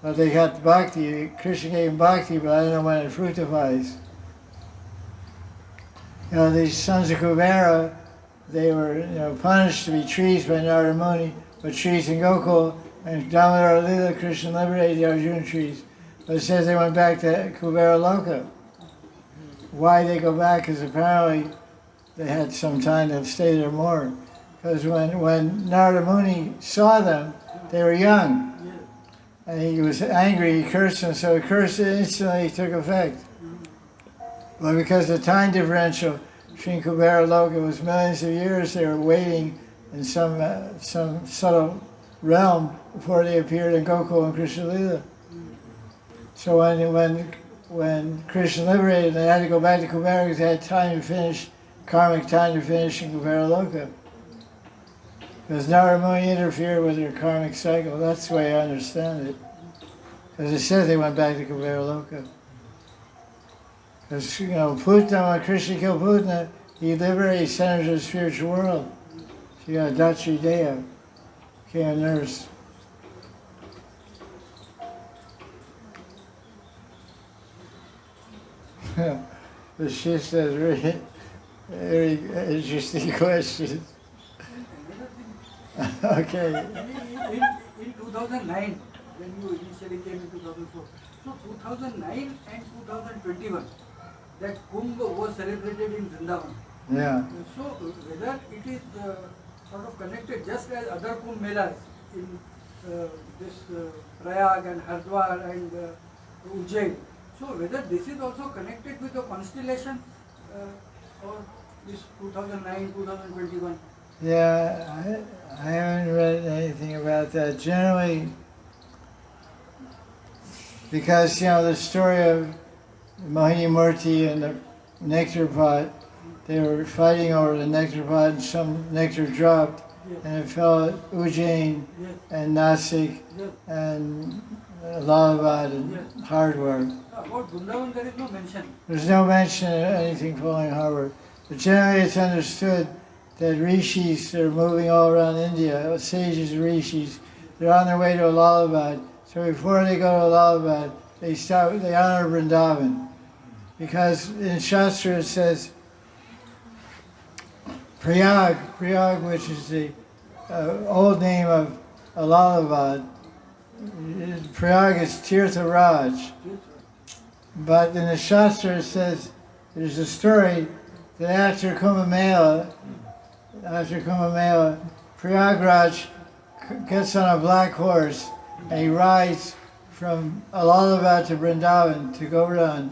But they got bhakti, Krishna gave them bhakti, but I don't know when it fructifies. These sons of Kubera, they were punished to be trees by Narada Muni, but trees in Gokul, and Damodar Leela, Krishna liberated the Arjuna trees. But it says they went back to Kubera Loka. Why they go back is apparently they had some time to stay there more. Because when Narada Muni saw them, they were young. And he was angry, he cursed them, so the curse instantly took effect. But because of the time differential, Sri Kubera Loka was millions of years, they were waiting in some subtle realm before they appeared in Gokul and Krishna Leela. So when Krishna liberated, they had to go back to Kubera because they had time to finish, karmic time to finish in Kubera Loka. Because Narada Muni interfered with their karmic cycle. That's the way I understand it. Because it says they went back to Kubera Loka. Because, Putna, when Krishna killed Putna, he liberated, sent her to the spiritual world. She got Datri Dea, became a nurse. The sister has very, very interesting questions. Okay. In 2009, when you initially came in 2004, so 2009 and 2021, that Kumbh was celebrated in Vrindavan. Yeah. So whether it is sort of connected just as other Kumbh Melas in this Prayag and Hardwar and Ujjain, so whether this is also connected with the constellation or this 2009, 2021? Yeah, I haven't read anything about that. Generally, because, the story of Mohini Murti and the nectar pot, they were fighting over the nectar pot and some nectar dropped and it fell at Ujjain and Nasik and Allahabad and Hardwar. About Vrindavan there is no mention. There's no mention of anything falling in Hardwar. But generally it's understood that rishis are moving all around India, sages and rishis. They're on their way to Allahabad. So before they go to Allahabad, they honor Vrindavan. Because in Shastra it says, Prayag, which is the old name of Allahabad, Prayag is Tirtha Raj. But in the Shastra it says, there's a story that after Kumbh Mela, Prayagraj gets on a black horse and he rides from Allahabad to Vrindavan, to Govardhan.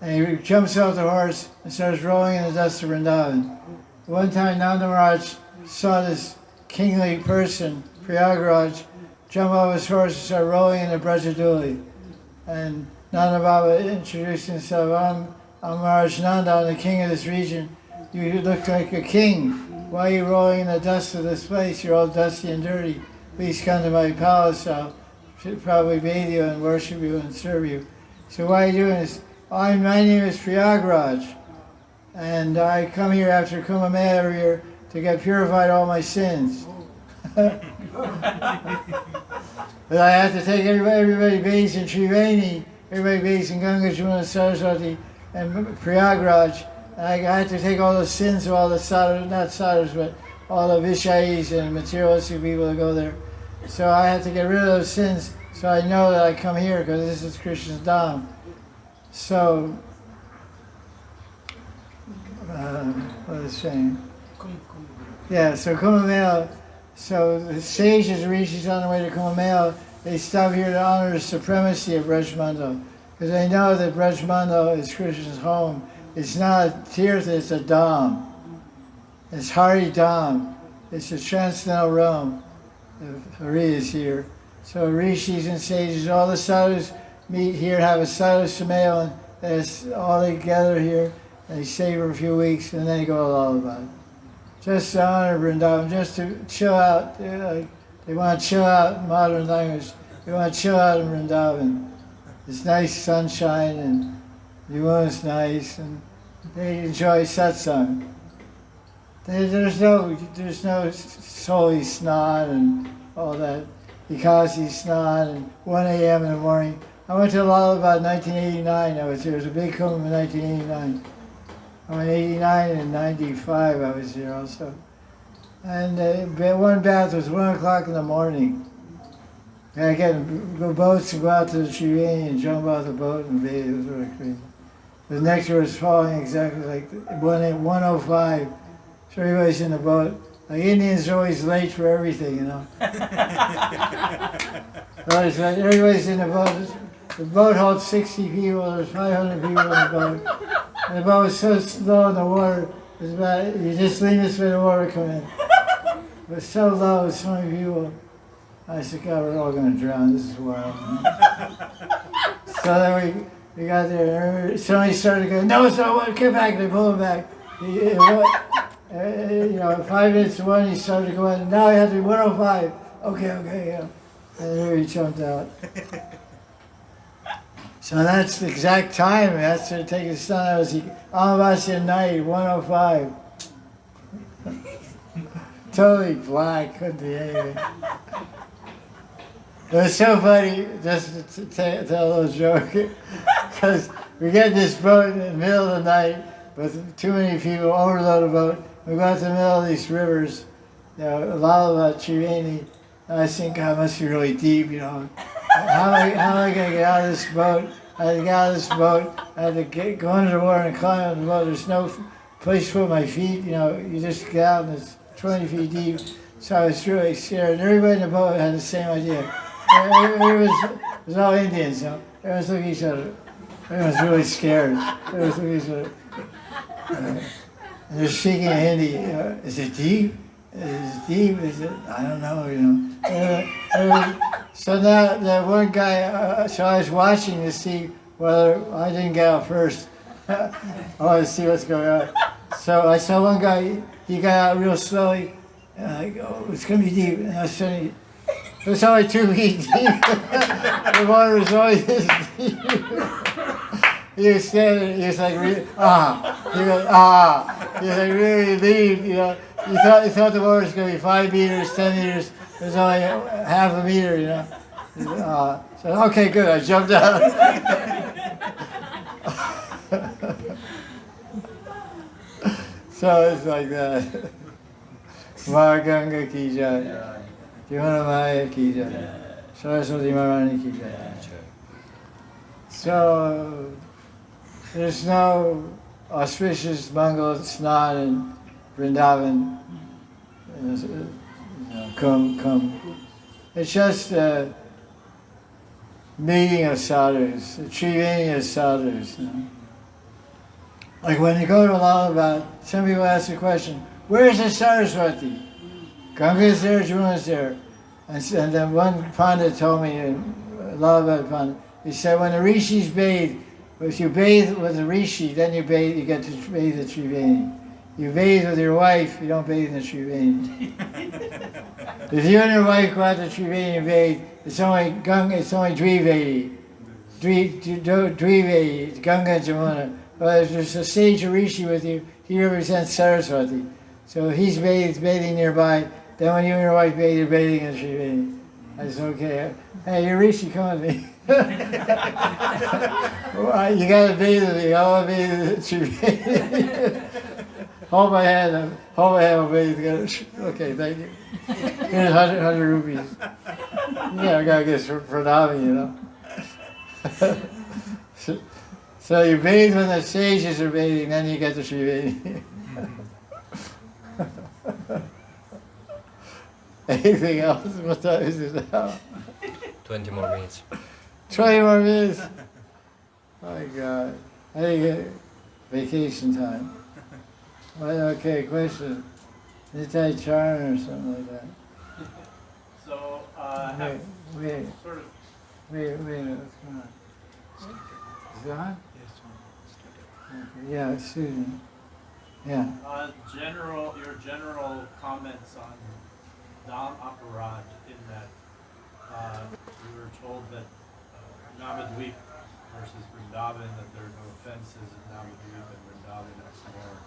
And he jumps off the horse and starts rolling in the dust of Vrindavan. One time Nanda Maharaj saw this kingly person, Prayagraj, jump off his horse and start rolling in the Brajaduli. And Nanda Baba introduced himself, I'm Maharaj Nanda, I'm the king of this region. You look like a king. Why are you rolling in the dust of this place? You're all dusty and dirty. Please come to my palace. I'll probably bathe you and worship you and serve you. So why are you doing this? My name is Prayagraj. And I come here after Kumbh Mela every year to get purified all my sins. But I have to take everybody bathes in Triveni, everybody bathes in Ganga, Jamuna, Saraswati, and Prayagraj. And I had to take all the sins of all the sadhus, not sadhus, but all the Vishayis and materialistic people that go there. So I have to get rid of those sins so I know that I come here because this is Krishna's Dham. So, what was I saying? Yeah, so Kumbh Mela, so the sages and rishis on the way to Kumbh Mela, they stop here to honor the supremacy of Brajmandal. Because they know that Brajmandal is Krishna's home. It's not a tirtha, it's a dham. It's Hari Dham. It's a transcendental realm. Hari is here. So rishis and sages, all the sadhus meet here, have a sadhu sammelan. That's all they gather here. And they stay for a few weeks and then they go to Allahabad. Just to honor Vrindavan, just to chill out. They want to chill out in modern language. They want to chill out in Vrindavan. It's nice sunshine and the moon's nice and they enjoy satsang. There's no Soli Snan and all that, Ikasi Snan and 1 a.m. in the morning. I went to Allahabad in 1989. I was here. There was a big kumbh in 1989. I went 89 and 95 I was here also. And one bath was 1 o'clock in the morning. And I get boats and go out to the Triveni and jump off the boat and bathe. It was really crazy. The nectar was falling exactly like 1:05. So everybody's in the boat. Like Indians are always late for everything, you know. Everybody's in the boat. The boat holds 60 people. There's 500 people in the boat. And the boat was so slow in the water. It was about, you just lean this way, the water come in. It was so low, so many people. I said, God, we're all going to drown. This is wild. So then we got there, and somebody started going, no, it's not one, get back. They pulled him back. 5 minutes to 1, he started to go in. Now he had to be 1:05. Okay, yeah. And there he jumped out. So that's the exact time. That's to take his son out. It was Amavasya night, 1:05. Totally black, couldn't be anything. It was so funny, just to tell a little joke, because we get this boat in the middle of the night with too many people, overload the boat. We go out to the middle of these rivers, you know, Lala, Triveni. And I think, God, it must be really deep, you know. How am I going to get out of this boat? I had to get out of this boat. I had to go under the water and climb on the boat. There's no place to put my feet, you know. You just get out and it's 20 feet deep. So I was really scared. And everybody in the boat had the same idea. It was all Indians, you know. Everyone's looking at each other. Everyone's really scared. Everyone's looking at each other. And they're speaking in Hindi. Is it deep? Is it deep? Is it? I don't know, you know. So now the one guy, so I was watching to see whether I didn't get out first. I wanted to see what's going on. So I saw one guy, he got out real slowly, and I go, oh, it's going to be deep. And I said, it was only 2 feet deep. The water was always this deep. He was standing, he was like, He goes, He was like really relieved, you know. He thought the water was going to be 5 meters, 10 meters. It was only half a meter, you know. So, okay, good, I jumped out. So it's like that. Ma Ganga ki jai. Jivana Maya ki jai. Saraswati Maharani ki jai. So there's no auspicious Mangal Snan in Vrindavan. Come. It's just a meeting of sadhus, a triveni of sadhus. You know? Like when you go to Allahabad, some people ask the question, where's the Saraswati? Ganga's there, Jamuna's there. And then one Pandit told me, Allahabad Pandit, he said when the rishis bathe, if you bathe with a rishi, then you get to bathe the Triveni. You bathe with your wife, you don't bathe in the Triveni. If you and your wife go out to Triveni and bathe, it's only Dvivedi. Dvivedi, it's Ganga and Jamuna. But if there's a sage or rishi with you, he represents Saraswati. So if he's bathing nearby, then when you and your wife bathe, you're bathing in the Triveni. I said, okay, hey, your rishi, come with me. Well, you gotta bathe with me, I want to bathe in the Triveni. Hold my hand, I'll bathe together. Okay, thank you. Here's 100 rupees. Yeah, I gotta get pranami, you know. So you bathe when the sages are bathing, then you get the Triveni. Anything else? What time is it now? 20 more minutes. 20 more minutes? My God. I didn't get vacation time. Well, okay, question. Nitai Charn or something like that. So, Wait, sort of. what's going on? Is it on? Okay, yeah, Susan. Yeah. Your general comments on Dham Aparad in that we were told that Navadvip versus Vrindavan, that there are no offenses in Navadvip, and Vrindavan has more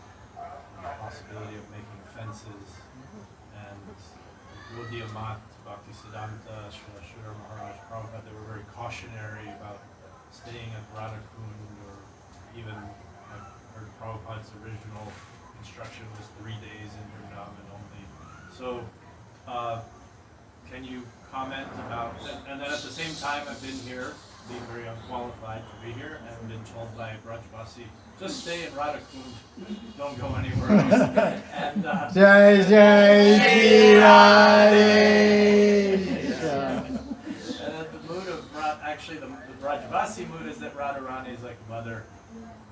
possibility of making offenses. And Gaudiya Mat, Bhakti Siddhanta, Srila Maharaj, Prabhupada, they were very cautionary about staying at Radha Kunda, or even I've heard Prabhupada's original instruction was 3 days in Vrindavan only. So, can you comment about that? And then at the same time, I've been here, being very unqualified to be here, and been told by Brajvasi, just stay in Radha Kunda, don't go anywhere else. And Jaya Jaya Sri Radhe. And that the mood of actually the Brajvasi mood is that Radharani is like a mother,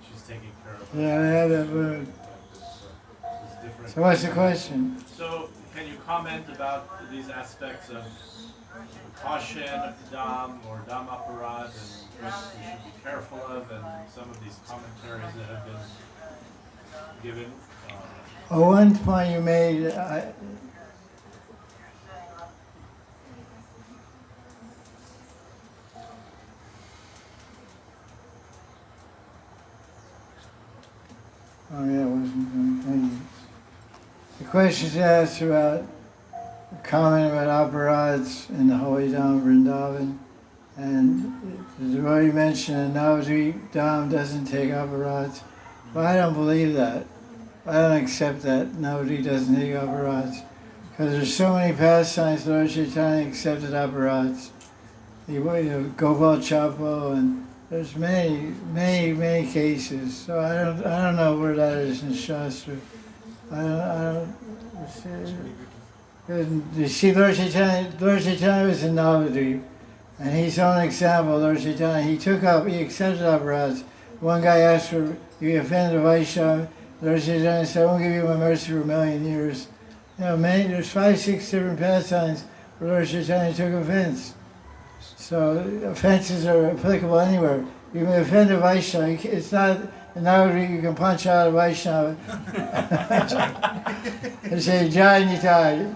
she's taking care of her. Yeah, that mood. It's different. So what's the question? So, can you comment about these aspects of caution of Dham or Dham Aparad, and what we should be careful of, and some of these commentaries that have been given? One point you made, oh yeah, it wasn't thank you. The question's asked about comment about aparads in the Holy Dham Vrindavan, And the devotee mentioned that Navadvip Dham doesn't take aparats. Well, I don't believe that. I don't accept that Navadvip doesn't take aparats. Because there's so many pastimes Lord Chaitanya accepted aparats. Gopal Chapo, and there's many cases. So I don't know where that is in shastra. You see, Lord Chaitanya was in Navadvip, and he's on an example. Lord Chaitanya, he accepted aparats. One guy asked for, you offended a Vaishnava. Lord Chaitanya said, I won't give you my mercy for 1,000,000 years. There's 5, 6 different pastimes where Lord Chaitanya took offense. So offenses are applicable anywhere. You may offend a Vaishnava. It's not Navadvip you can punch out a Vaishnava. They say, Jai Nitai.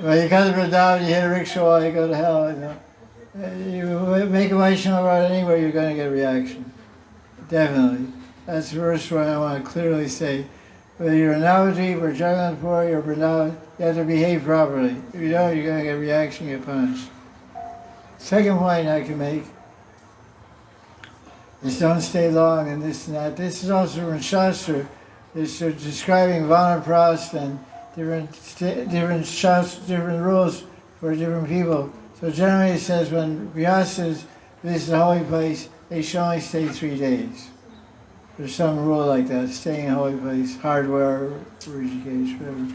Well, you come to Vrindavan, you hit a rickshaw, you go to hell. You make a Vaishnava out anywhere, you're going to get a reaction. Definitely. That's the first one I want to clearly say. Whether you're in Navadvip or Jagannathpur or Vrindavan, you have to behave properly. If you don't, you're going to get a reaction, get punished. Second point I can make is don't stay long and this and that. This is also from Shastra. It's describing Vanaprastha and different rules for different people. So generally it says when Vyasas visit a holy place, they should only stay 3 days. There's some rule like that, staying in a holy place, hardware, Rishikesh, whatever.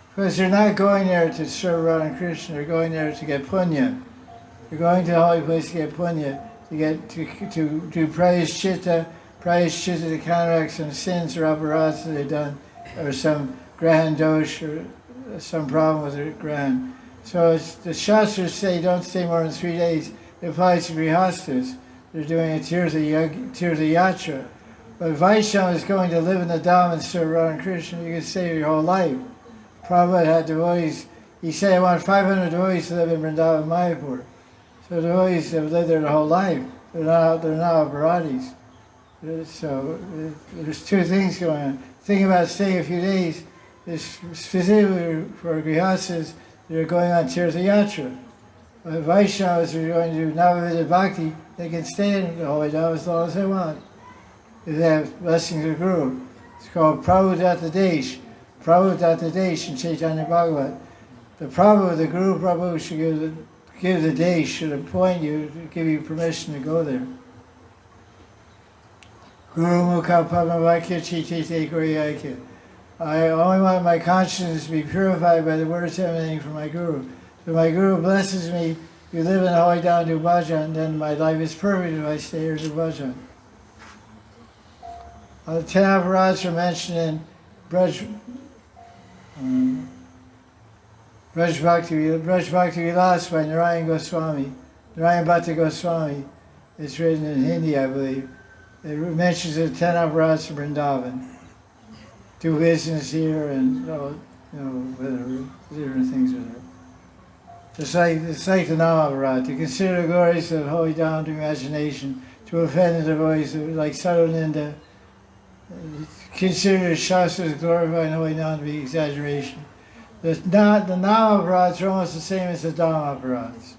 Because they're not going there to serve Radha Krishna, they're going there to get punya. They're going to the holy place to get punya, to do prayashchitta to counteract some sins or aparats that they've done, or some grahan dosh, or some problem with their grahan. So the Shastras say don't stay more than 3 days. It applies to Grihastas. They're doing a Tirtha Yatra. But Vaishnava is going to live in the Dham and serve Radha Krishna. You can stay your whole life. Prabhupada had devotees. He said, I want 500 devotees to live in Vrindavan Mayapur. So devotees have lived there their whole life. They're now aparatis. So there's two things going on. The thing about staying a few days is specifically for Grihastas, they're going on Tirtha Yatra. But Vaishnavas are going to do Navavida Bhakti, they can stay in the holy Dham as long as they want. If they have blessings of Guru. It's called Prabhu Desh. Prabhu Desh in Chaitanya Bhagavat. The Prabhu, the Guru Prabhu should give the Desh, should appoint you, to give you permission to go there. Guru Mukha Padmavakya Chitite Koriyakya. I only want my conscience to be purified by the words emanating from my Guru. If my Guru blesses me, you live in the holy Dham, do bhajan, then my life is perfect if I stay here to do bhajan. The 10 aparats are mentioned in Braj Bhakti Vilas by Narayan Goswami. Narayan Bhatta Goswami. It's written in Hindi, I believe. It mentions the 10 aparats of Vrindavan. Do business here and whatever, different things with it. It's like the Namaparat, to consider the glories of holy Dham to imagination, to offend the devotees like Sadhuninda. Consider the Shastras glorifying holy Dham to be exaggeration. The Namaparats are almost the same as the Dhammaparats.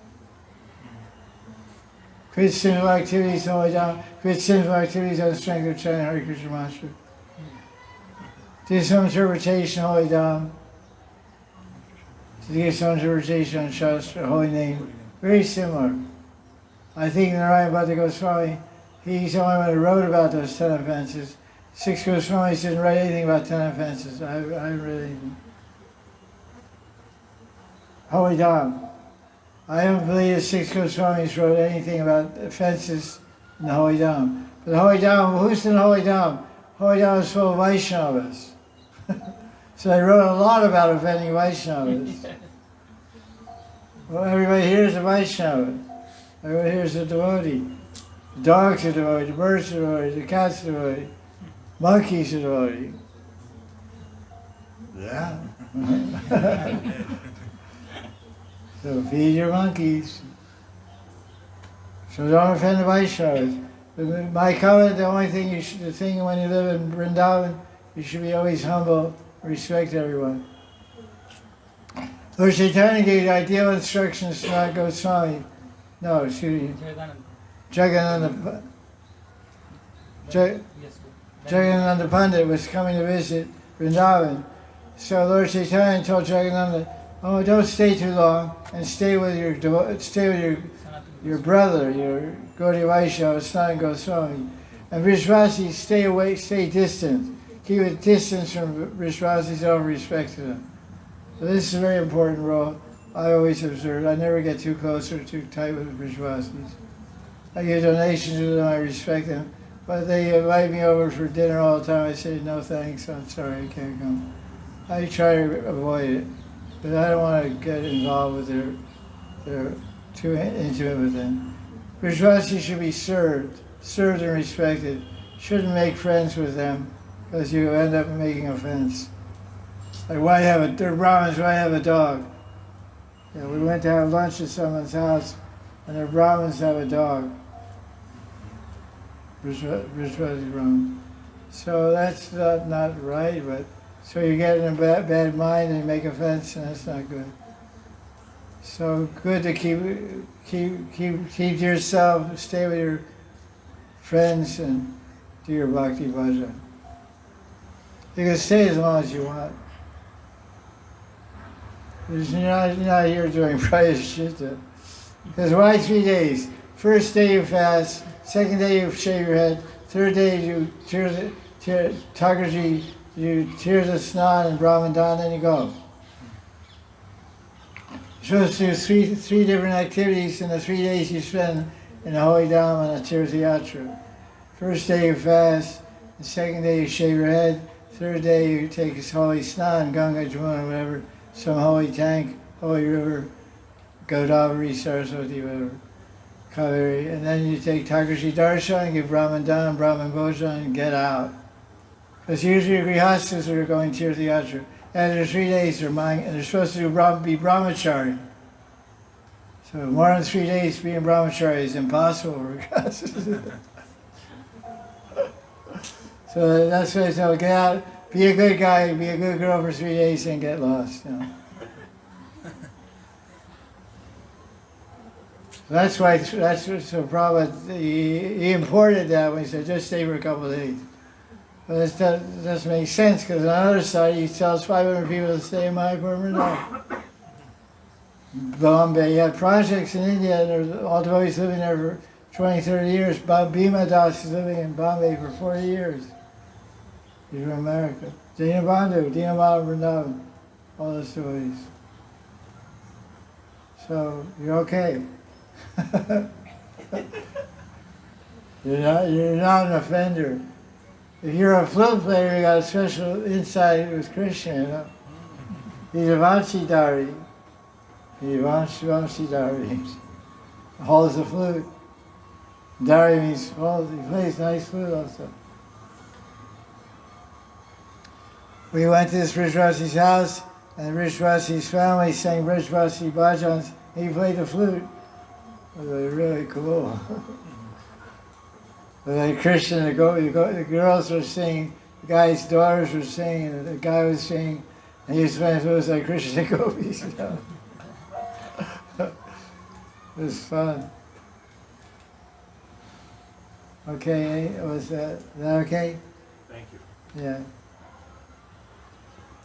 Quit sinful activities in holy Dham, quit sinful activities on the strength of chanting Hari Krishna mantra. Do some interpretation of holy Dham. To give some interpretation on Shastra, holy name. Very similar. I think Narayan Bhatta Goswami, he's the only one who wrote about those 10 offenses. 6 Goswamis didn't write anything about 10 offenses. I haven't read anything. Holy Dham. I don't believe the 6 Goswamis wrote anything about offenses in the Holy Dham. But the Holy Dham, who's in the Holy Dham? Holy Dham is full of Vaishnavas. So they wrote a lot about offending Vaishnavas. Well, everybody here is a Vaishnava. Everybody here is a devotee. The dogs are devoted, the birds are devoted, the cats are devoted, monkeys are devoted. Yeah. So feed your monkeys. So don't offend the Vaishnavas. My comment, the only thing the thing when you live in Vrindavan, you should be always humble, respect everyone. Lord Chaitanya gave ideal instructions to not Goswami. No, excuse me. Jagadananda. Yes. Jagadananda Pandit was coming to visit Vrindavan. So Lord Chaitanya told Jagadananda, "Oh, don't stay too long, and stay with your brother, your Gaudiya Vaisnava, Sanatana Goswami. And Vishwasi, stay away, stay distant. Keep a distance from Vishwasis, don't respect them." So this is a very important role. I always observe. I never get too close or too tight with Vishwasis. I give donations to them, I respect them. But they invite me over for dinner all the time. I say, "No thanks, I'm sorry, I can't come." I try to avoid it. But I don't want to get involved with their too intimate with them. Vishwasis should be served and respected. Shouldn't make friends with them because you end up making offense. Like they're Brahmins, why have a dog? Yeah, we went to have lunch at someone's house and the Brahmins have a dog. Vishwasi Brahmin. So that's not right, but so you get in a bad mind and you make offense, and that's not good. So good to keep yourself, stay with your friends, and do your bhakti bhajan. You can stay as long as you want. You're not here doing prayaschitta. Because why 3 days? First day you fast, second day you shave your head, third day you Thakurji, you tears of snan and Brahmadan, and you go. You're supposed to do three different activities in the 3 days you spend in the Holy Dham and the Tirthayatra. First day you fast, the second day you shave your head, third day you take a holy snan, Ganga, Jamuna, whatever, some holy tank, holy river, Godavari, Saraswati, whatever, Kaveri, and then you take Thakurji Darshan, give Brahmadan, Brahman Bhojan, and get out. Because usually grihastas are going Tirthayatra. After 3 days they're and they're supposed to be brahmachari. So more than 3 days being brahmachari is impossible for grihastas. So that's why I tell, get out, be a good guy, be a good girl for 3 days and get lost. You know. That's why, so Prabhupada, he imported that when he said, just stay for a couple of days. But it doesn't make sense, because on the other side, he tells 500 people to stay in Mayapur. Bombay, he had projects in India, and there were all devotees living there for 20, 30 years. Bhima Das is living in Bombay for 40 years. He's from America. Dinabandhu, Vrindavan, all those devotees. So, you're okay. You're not an offender. If you're a flute player, you got a special insight with Krishna, you know. He's a Vanshidhari. He's Vanshidhari. Holds the flute. Dari means hold. He plays nice flute also. We went to this Vrishvasi's house, and Vrishvasi's family sang Vrishvasi bhajans. He played the flute. It was really cool. Like Krishna, the girls were singing, the guy's daughters were singing, and the guy was singing, and he was playing flute like Krishna gopis, you know. It was fun. Okay, was that okay? Thank you. Yeah.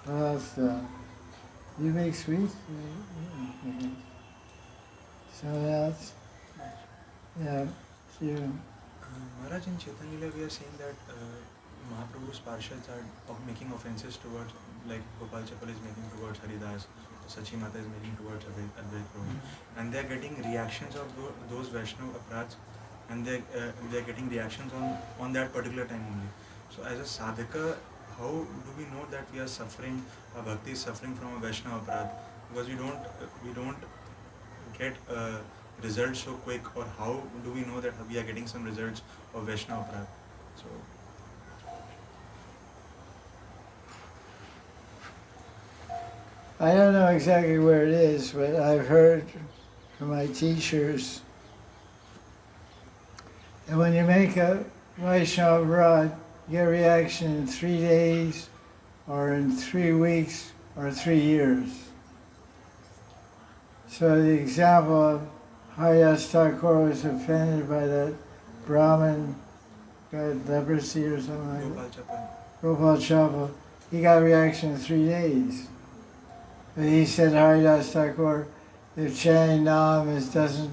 What else? You make sweets? Mm-hmm. Someone else? Yeah, you. Maharaj, in Chaitanya Leela we are saying that Mahaprabhu's Parshads are making offenses towards, like Gopal Chapal is making towards Haridas, Sachi Mata is making towards Advait Prabhu, and they are getting reactions of those Vaishnava Aparadhs, and they are getting reactions on that particular time only. So as a sadhaka, how do we know that we are suffering, our bhakti is suffering from a Vaishnava Aparadh? Because we don't get results so quick, or how do we know that we are getting some results of Vaishnava Aparadh? So I don't know exactly where it is, but I've heard from my teachers that when you make a Vaishnava Aparadh, you get a reaction in 3 days, or in 3 weeks, or 3 years. So the example of Hari Thakur was offended by that Brahmin got leprosy or something like Gopal that. Chapal. Gopal Chapal. He got a reaction in 3 days. But he said Hari Thakur, if chanting Nam doesn't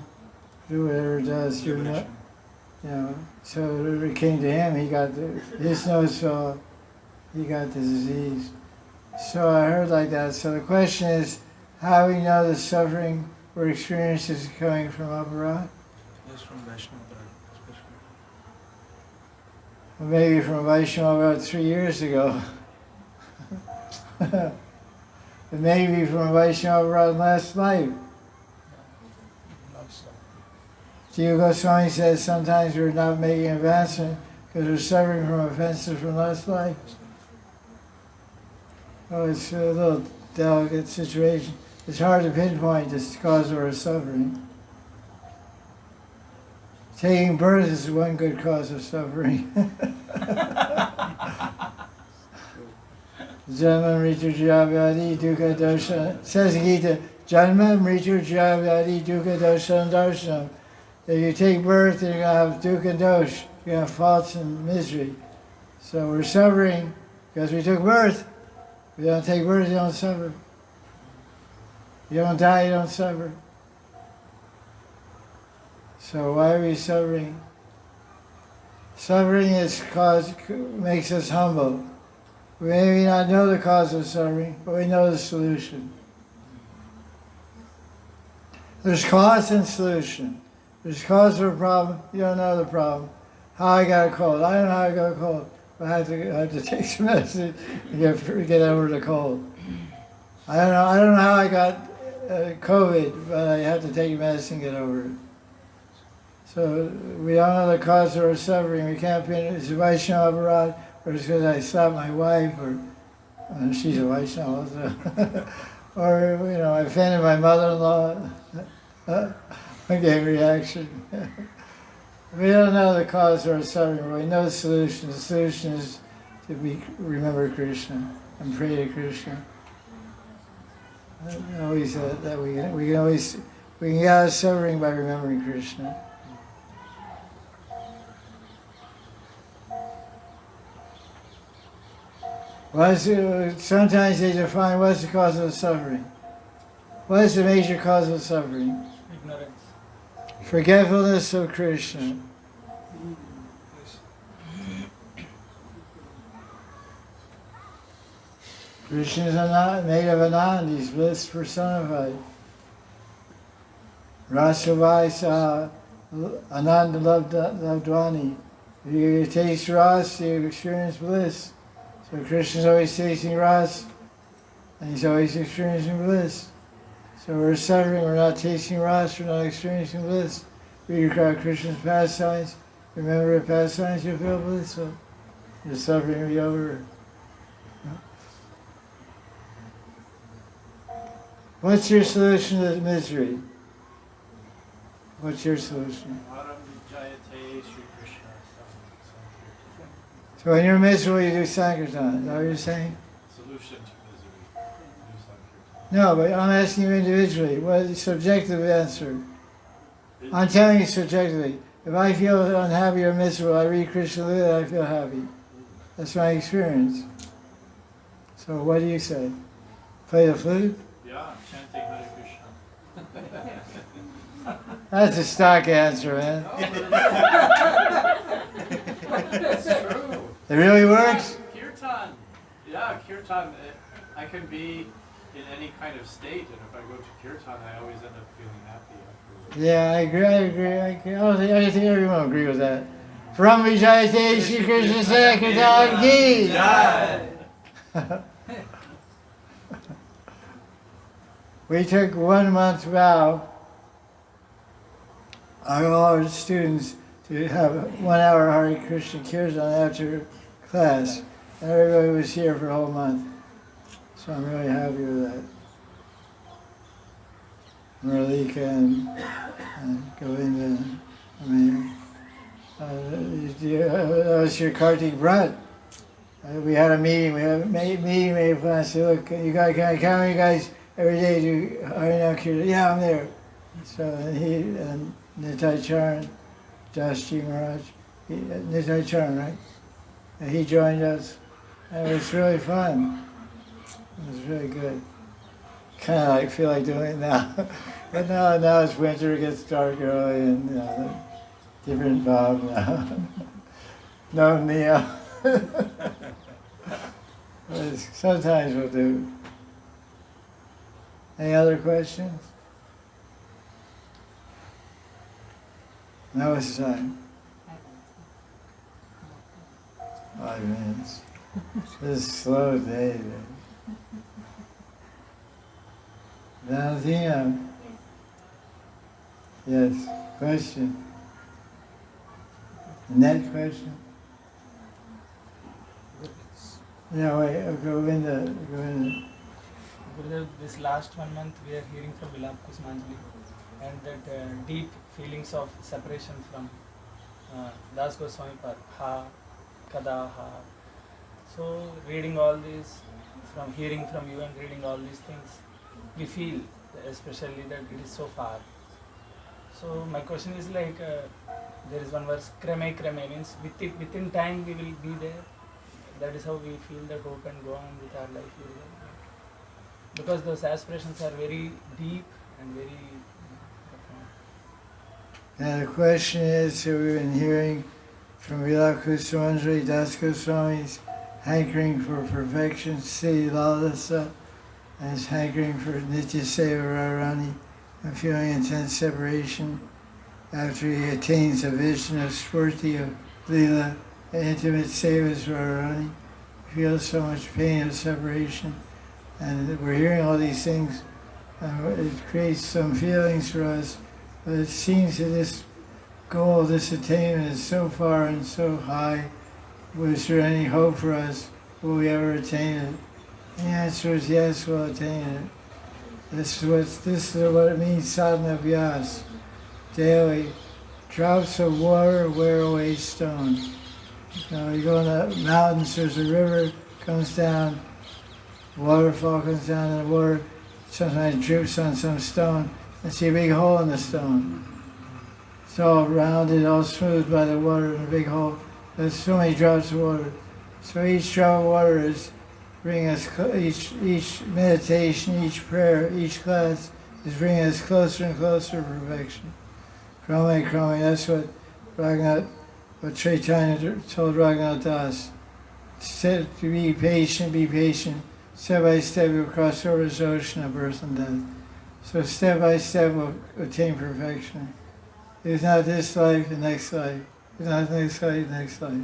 do whatever it does, you're not, Liberation. you know. So it came to him, he got his nose saw, he got the disease. So I heard like that. So the question is, how we know the suffering or experience is coming from Aparad? Yes, from Vaishnava Aparad, especially. Or maybe from Vaishnava about 3 years ago. But maybe from Vaishnava Aparad last life. Jiva Goswami says sometimes we're not making advancement because we're suffering from offenses from last life. Oh, it's a little delicate situation. It's hard to pinpoint the cause of our suffering. Taking birth is one good cause of suffering. Janma mritu javyadi dukkha darshan. Says Gita, Janma mritu javyadi dukkha darshan darshanam. If you take birth, you're going to have dukkha and dosh. You're going to have faults and misery. So we're suffering because we took birth. If you don't take birth, you don't suffer. You don't die, you don't suffer. So why are we suffering? Suffering makes us humble. We may not know the cause of suffering, but we know the solution. There's cause and solution. There's cause for a problem, you don't know the problem. How I got a cold. I don't know how I got a cold, but I have to take some medicine to get over the cold. I don't know how I got COVID, but I have to take medicine to get over it. So we don't know the cause of our suffering. We can't pin it. It's a Vaishnava Aparad, or it's because I slapped my wife, or she's a Vaishnava, so or I offended my mother-in-law. I gave a reaction. We don't know the cause of our suffering, but we know the solution. The solution is to remember Krishna and pray to Krishna. I always said that we can get out of suffering by remembering Krishna. Sometimes they define what's the cause of suffering. What is the major cause of suffering? Ignorance. Forgetfulness of Krishna. Krishna is made of Anand, he's bliss personified. Rasavai Saha, Ananda Lavdvani. If you taste Ras, you experience bliss. So Krishna's always tasting Ras, and he's always experiencing bliss. So we're suffering, we're not tasting Ras, we're not experiencing bliss. We recall Krishna's pastimes, remember the pastimes, you feel blissful. Your suffering will be over. What's your solution to misery? What's your solution? Jaya Jaya Sri Krishna. So when you're miserable, you do Sankirtan. Is that what you're saying? Solution to misery. Do Sankirtan. No, but I'm asking you individually. What is the subjective answer? I'm telling you subjectively. If I feel unhappy or miserable, I read Krishna Leela, I feel happy. That's my experience. So what do you say? Play the flute? Yeah, chanting Hare Krishna. That's a stock answer, man. It's true. It really works? Kirtan. Yeah, kirtan. I can be in any kind of state, and if I go to kirtan, I always end up feeling happy afterwards. Yeah, I agree. I think everyone will agree with that. From Jaya Jaya Sri Krishna Sankirtan Ki Jai. We took 1 month vow, all our students, to have 1 hour Hare Krishna Kirtan after class. And everybody was here for a whole month. So I'm really happy with that. Marlika and Govinda, that was your Kartik Brat. We had a meeting, made a plan. I said, look, how many guys every day do Harinam Kirtan. Yeah, I'm there. So he and Nitai Charan, Dasji Maharaj, Nitai Charan, right? And he joined us. And it was really fun. It was really good. Kind of like feel like doing it now. But now it's winter, it gets dark early, and different vibe now. No Neo. Sometimes we'll do. Any other questions? Now it's time. 5 minutes. This is a slow day. Valentina? Yes. Question? Net question? No, wait, Govinda. Gurudev, this last 1 month we are hearing from Vilap Kusmanjali and that deep feelings of separation from Das Goswami Par, Ha, Kada, Ha. So reading all these, from hearing from you and reading all these things, we feel especially that it is so far. So my question is like, there is one verse, kreme kreme, means within time we will be there. That is how we feel that hope and go on with our life. Because those aspirations are very deep and very profound. Now the question is, so we've been hearing from Vilap Kusmanjali, Das Goswami's hankering for perfection, Sri Lalasa, and his hankering for Nitya Seva Radharani, and feeling intense separation after he attains a vision of Spurti of leela, and intimate sevas Radharani. He feels so much pain of separation, and we're hearing all these things, and it creates some feelings for us, but it seems that this goal, this attainment is so far and so high. Was there any hope for us? Will we ever attain it? The answer is yes, we'll attain it. This is what it means, sadhana vyas. Daily, drops of water wear away stone. So you go in the mountains, there's a river, comes down, waterfall comes down, and the water sometimes drips on some stone, and see a big hole in the stone. It's all rounded, all smooth by the water in a big hole. There's so many drops of water. So each drop of water is bringing us, each meditation, each prayer, each class is bringing us closer and closer to perfection. Krame, krame, that's what Chaitanya told Raghunath Das. To be patient. Step by step we'll cross over this ocean of birth and death. So step by step we'll attain perfection. It's not this life, the next life. It's not the next life, the next life.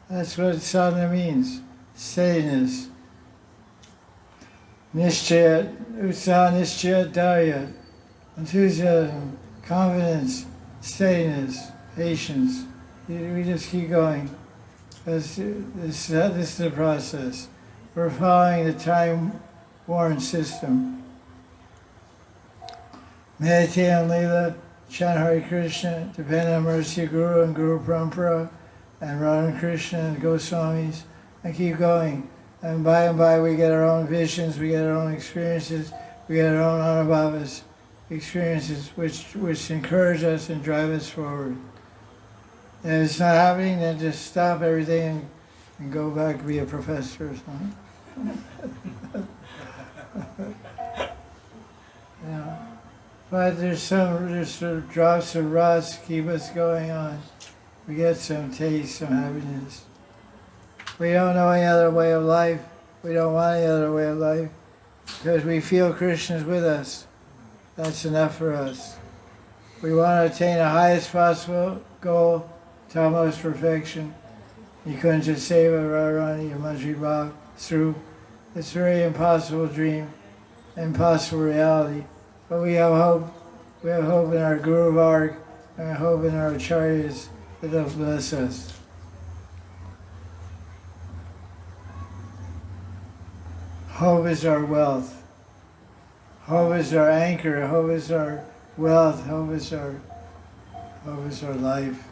That's what sadhana means. Steadiness. Nishchaya, utsaha nishchaya dharya. Enthusiasm, confidence, steadiness, patience. We just keep going. This is the process. We're following the time-worn system. Meditate on leela, chant Hari Krishna, depend on mercy of Guru and Guru Parampara, and Radha Krishna and Goswamis, and keep going. And by we get our own visions, we get our own experiences, we get our own anubhavas experiences, which encourage us and drive us forward. And if it's not happening, then just stop everything and go back to be a professor or something. Yeah. But there's some drops of rust keep us going on. We get some taste, some happiness. We don't know any other way of life. We don't want any other way of life because we feel Krishna's with us. That's enough for us. We want to attain the highest possible goal, utmost perfection. You couldn't just save a Radharani or manjari bhava through. It's a very impossible dream, impossible reality. But we have hope. We have hope in our Guru Varg, and hope in our acharyas that they'll bless us. Hope is our wealth. Hope is our anchor. Hope is our wealth. Hope is our life.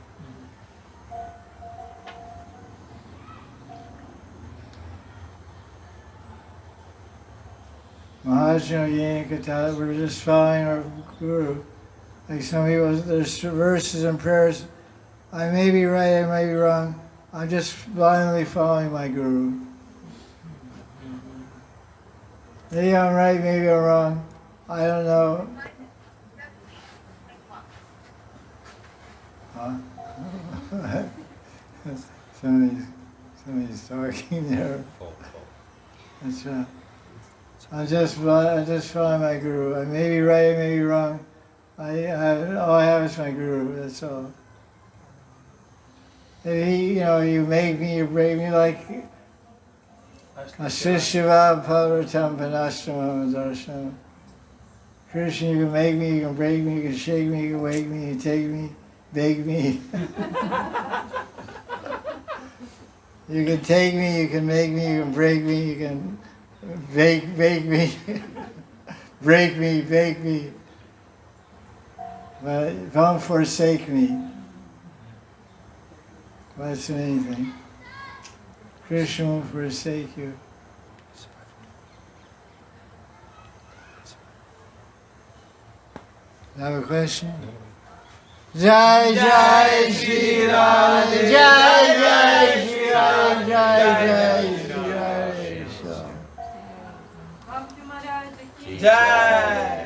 Maharaj Hari Katha, we're just following our Guru. Like some people, there's verses and prayers, I may be right, I may be wrong. I'm just blindly following my Guru. Maybe I'm right, maybe I'm wrong. I don't know. Huh? somebody's talking there. That's right. I'm just following my Guru. I may be right, I may be wrong. All I have is my Guru, that's all. Maybe, you make me, you break me like Asishiva Pavratam Panastamam Darshanam. Krishna, you can make me, you can break me, you can shake me, you can wake me, you can take me, bake me. You can take me, you can make me, you can break me, you can bake me, break me, bake me. But don't forsake me. That's anything. Krishna won't forsake you. Have a question? Jaya Jaya Sri Radhe, Jaya Jaya Sri Radhe, Jaya Jaya Sri Radhe. Bhakti Maharaj ki Jai.